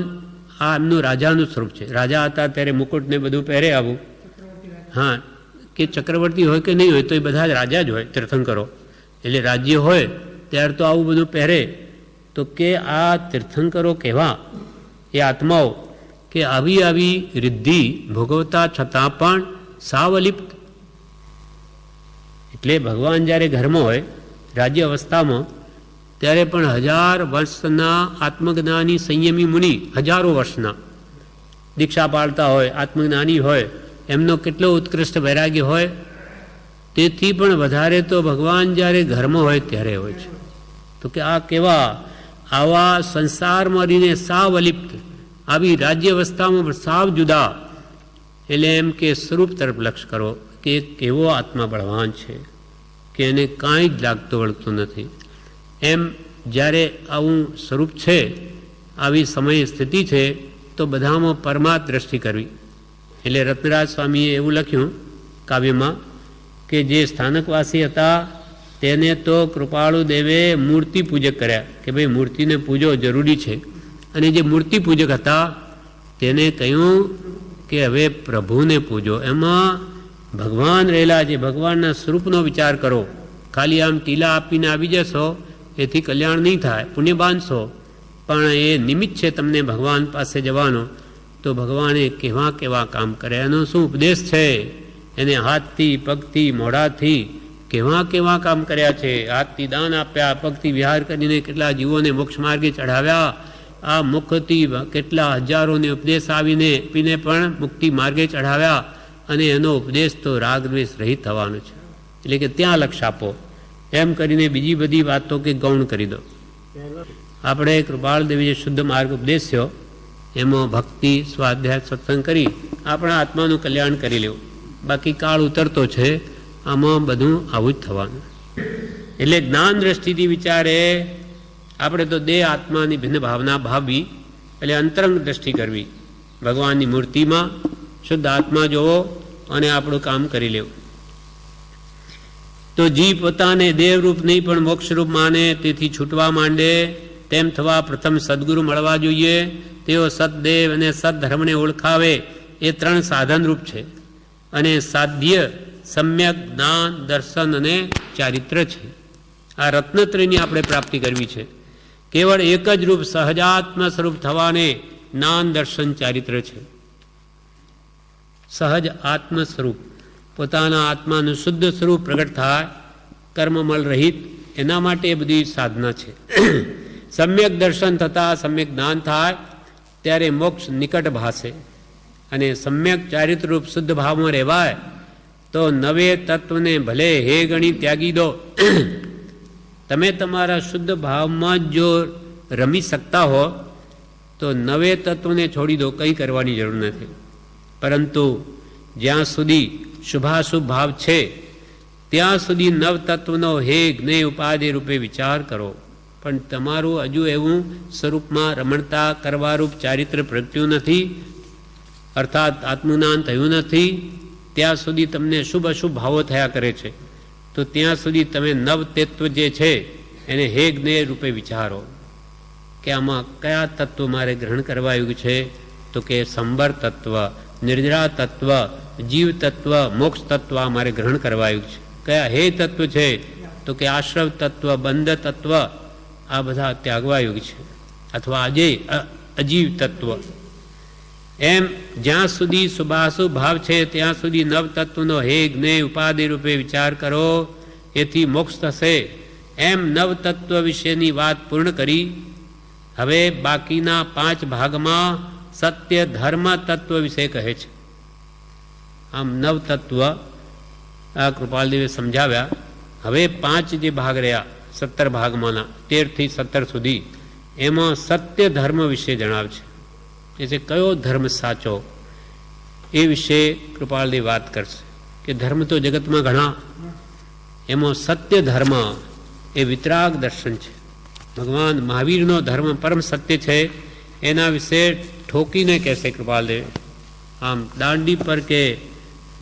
આ એમનું રાજાનું સ્વરૂપ છે. રાજા હતા ત્યારે મુકુટને બધું પહેરે આવું. હા, કે ચક્રવર્તી હોય કે નહીં હોય તો એ બધા જ રાજા જ હોય તીર્થંકરો. એટલે રાજ્ય હોય ત્યારે તો આવું બધું પહેરે. તો કે આ તીર્થંકરો કેવા એ આત્માઓ કે આવી આવી રિદ્ધિ ભોગવતા છતાં પણ સાવ અલિપ્ત. એટલે ભગવાન જ્યારે ઘરમાં હોય રાજ્ય અવસ્થામાં ત્યારે પણ 1000 વર્ષના આત્મજ્ઞાની સંયમી મુનિ, હજારો વર્ષના દીક્ષા પાળતા હોય, આત્મજ્ઞાની હોય, એમનો કેટલો ઉત્કૃષ્ટ વૈરાગ્ય હોય. તેથી પણ વધારે તો ભગવાન જ્યારે ઘરમાં હોય ત્યારે હોય છે. તો કે આ કેવા, આવા સંસારમાં રહીને સાવ અલિપ્ત, આવી રાજ્ય અવસ્થામાં સાવ જુદા. એટલે એમ કે સ્વરૂપ તરફ લક્ષ કરો કે કેવો આત્મા બળવાન છે કે એને કાંઈ જ લાગતું વળગતું નથી. એમ જ્યારે આવું સ્વરૂપ છે, આવી સમય સ્થિતિ છે, તો બધામાં પરમાર્થ દ્રષ્ટિ કરવી. એટલે રત્નરાજ સ્વામીએ એવું લખ્યું કાવ્યમાં કે જે સ્થાનકવાસી હતા તેને તો કૃપાળુ દેવે મૂર્તિ પૂજક કર્યા કે ભાઈ મૂર્તિને પૂજો જરૂરી છે. અને જે મૂર્તિ પૂજક હતા તેને કહ્યું કે હવે પ્રભુને પૂજો. એમાં ભગવાન રહેલા છે, ભગવાનના સ્વરૂપનો વિચાર કરો. ખાલી આમ ટીલા આપીને આવી જશો એથી કલ્યાણ નહીં થાય, પુણ્ય બાંધશો, પણ એ નિમિત્ત છે તમને ભગવાન પાસે જવાનો. તો ભગવાને કેવા કેવા કામ કરે, એનો શું ઉપદેશ છે, એને હાથથી પગથી મોઢાથી કેવા કેવા કામ કર્યા છે. હાથથી દાન આપ્યા, પગથી વિહાર કરીને કેટલા જીવોને મોક્ષ માર્ગે ચઢાવ્યા, આ મુખથી કેટલા હજારોને ઉપદેશ આપીને પણ મુક્તિ માર્ગે ચઢાવ્યા. અને એનો ઉપદેશ તો રાગદ્વેષ રહિત થવાનો છે. એટલે કે ત્યાં લક્ષ આપો, એમ કરીને બીજી બધી વાતો કે ગૌણ કરી દો. આપણે કૃપાળદેવે જે શુદ્ધ માર્ગ ઉપદેશ્યો એમાં ભક્તિ, સ્વાધ્યાય, સત્સંગ કરી આપણા આત્માનું કલ્યાણ કરી લેવું. બાકી કાળ ઉતરતો છે, આમાં બધું આવું જ થવાનું. એટલે જ્ઞાન દ્રષ્ટિથી વિચારે આપણે તો દેહ આત્માની ભિન્ન ભાવના ભાવવી, એટલે અંતરંગ દ્રષ્ટિ કરવી, ભગવાનની મૂર્તિમાં શુદ્ધ આત્મા જોવો અને આપણું કામ કરી લેવું. તો જીવ પોતાને દેવરૂપ નહીં પણ મોક્ષરૂપ માને, તેથી છૂટવા માંડે. તેમ થવા પ્રથમ સદગુરુ મળવા જોઈએ. તેઓ સદદેવ અને સદધર્મને ઓળખાવે. એ 3 સાધનરૂપ છે અને સાધ્ય સમ્યક જ્ઞાન, દર્શન અને ચારિત્ર છે. આ રત્નત્રયની આપણે પ્રાપ્તિ કરવી છે. કેવળ એક જ રૂપ સહજાત્મ સ્વરૂપ થવાને જ્ઞાન, દર્શન, ચારિત્ર છે. સહજ આત્મ સ્વરૂપ, પોતાના આત્માનું શુદ્ધ સ્વરૂપ પ્રગટ થાય, કર્મમલ રહિત, એના માટે એ બધી સાધના છે. સમ્યક દર્શન થતાં સમ્યક જ્ઞાન થાય ત્યારે મોક્ષ નિકટ ભાસે અને સમ્યક ચારિત્રરૂપ શુદ્ધ ભાવમાં રહેવાય તો નવે તત્વને ભલે હે ગણી ત્યાગી દો. તમે તમારા શુદ્ધ ભાવમાં જ જો રમી શકતા હો તો નવે તત્વને છોડી દો, કંઈ કરવાની જરૂર નથી. પરંતુ જ્યાં સુધી શુભાશુભ ભાવ છે ત્યાં સુધી નવ તત્વનો હે જ્ઞેય ઉપાધિ રૂપે વિચાર કરો. પણ તમારું હજુ એવું સ્વરૂપમાં રમણતા કરવારૂપ ચારિત્ર પ્રગટ્યું નથી, અર્થાત આત્મજ્ઞાન થયું નથી, ત્યાં સુધી તમને શુભ અશુભ ભાવો થયા કરે છે. તો ત્યાં સુધી તમે નવ તત્વ જે છે એને હે જ્ઞેય રૂપે વિચારો કે આમાં કયા તત્વ મારે ગ્રહણ કરવા યોગ્ય છે. તો કે સંબર તત્વ, નિર્જરા તત્વ, જીવ તત્વ, મોક્ષ તત્વ આ મારે ગ્રહણ કરવા યોગ્ય છે. કયા હે તત્વ છે? તો કે આશ્રવ તત્વ, બંધ તત્વ આ બધા ત્યાગવા યોગ્ય છે, અથવા આજે અજીવ તત્વ. એમ જ્યાં સુધી શુભાશુભ ભાવ છે ત્યાં સુધી નવ તત્વનો હે જ્ઞેય ઉપાધિ રૂપે વિચાર કરો, એથી મોક્ષ થશે. એમ નવ તત્વ વિશેની વાત પૂર્ણ કરી. હવે બાકીના 5 ભાગમાં સત્ય ધર્મ તત્વ વિશે કહે છે. આમ 9 તત્વ આ કૃપાલદેવે સમજાવ્યા. હવે 5 જે ભાગ રહ્યા 17 ભાગમાંના 13 થી 17 સુધી, એમાં સત્ય ધર્મ વિશે જણાવ છે. એટલે કયો ધર્મ સાચો એ વિશે કૃપાલદેવ વાત કરશે કે ધર્મ તો જગતમાં ઘણા, એમાં સત્ય ધર્મ એ વિતરાગ દર્શન છે. ભગવાન મહાવીરનો ધર્મ પરમ સત્ય છે. એના વિશે ઠોકીને કહેશે કૃપાલદેવ. આમ દાંડી પર કે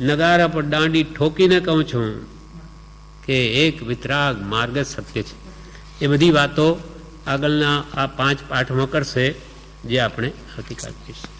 નગારા પર દાંડી ઠોકીને કહું છું કે એક વિતરાગ માર્ગ સત્ય છે. એ બધી વાતો આગળના આ 5 પાઠમાં કરશે, જે આપણે આવતીકાલ કરીશું.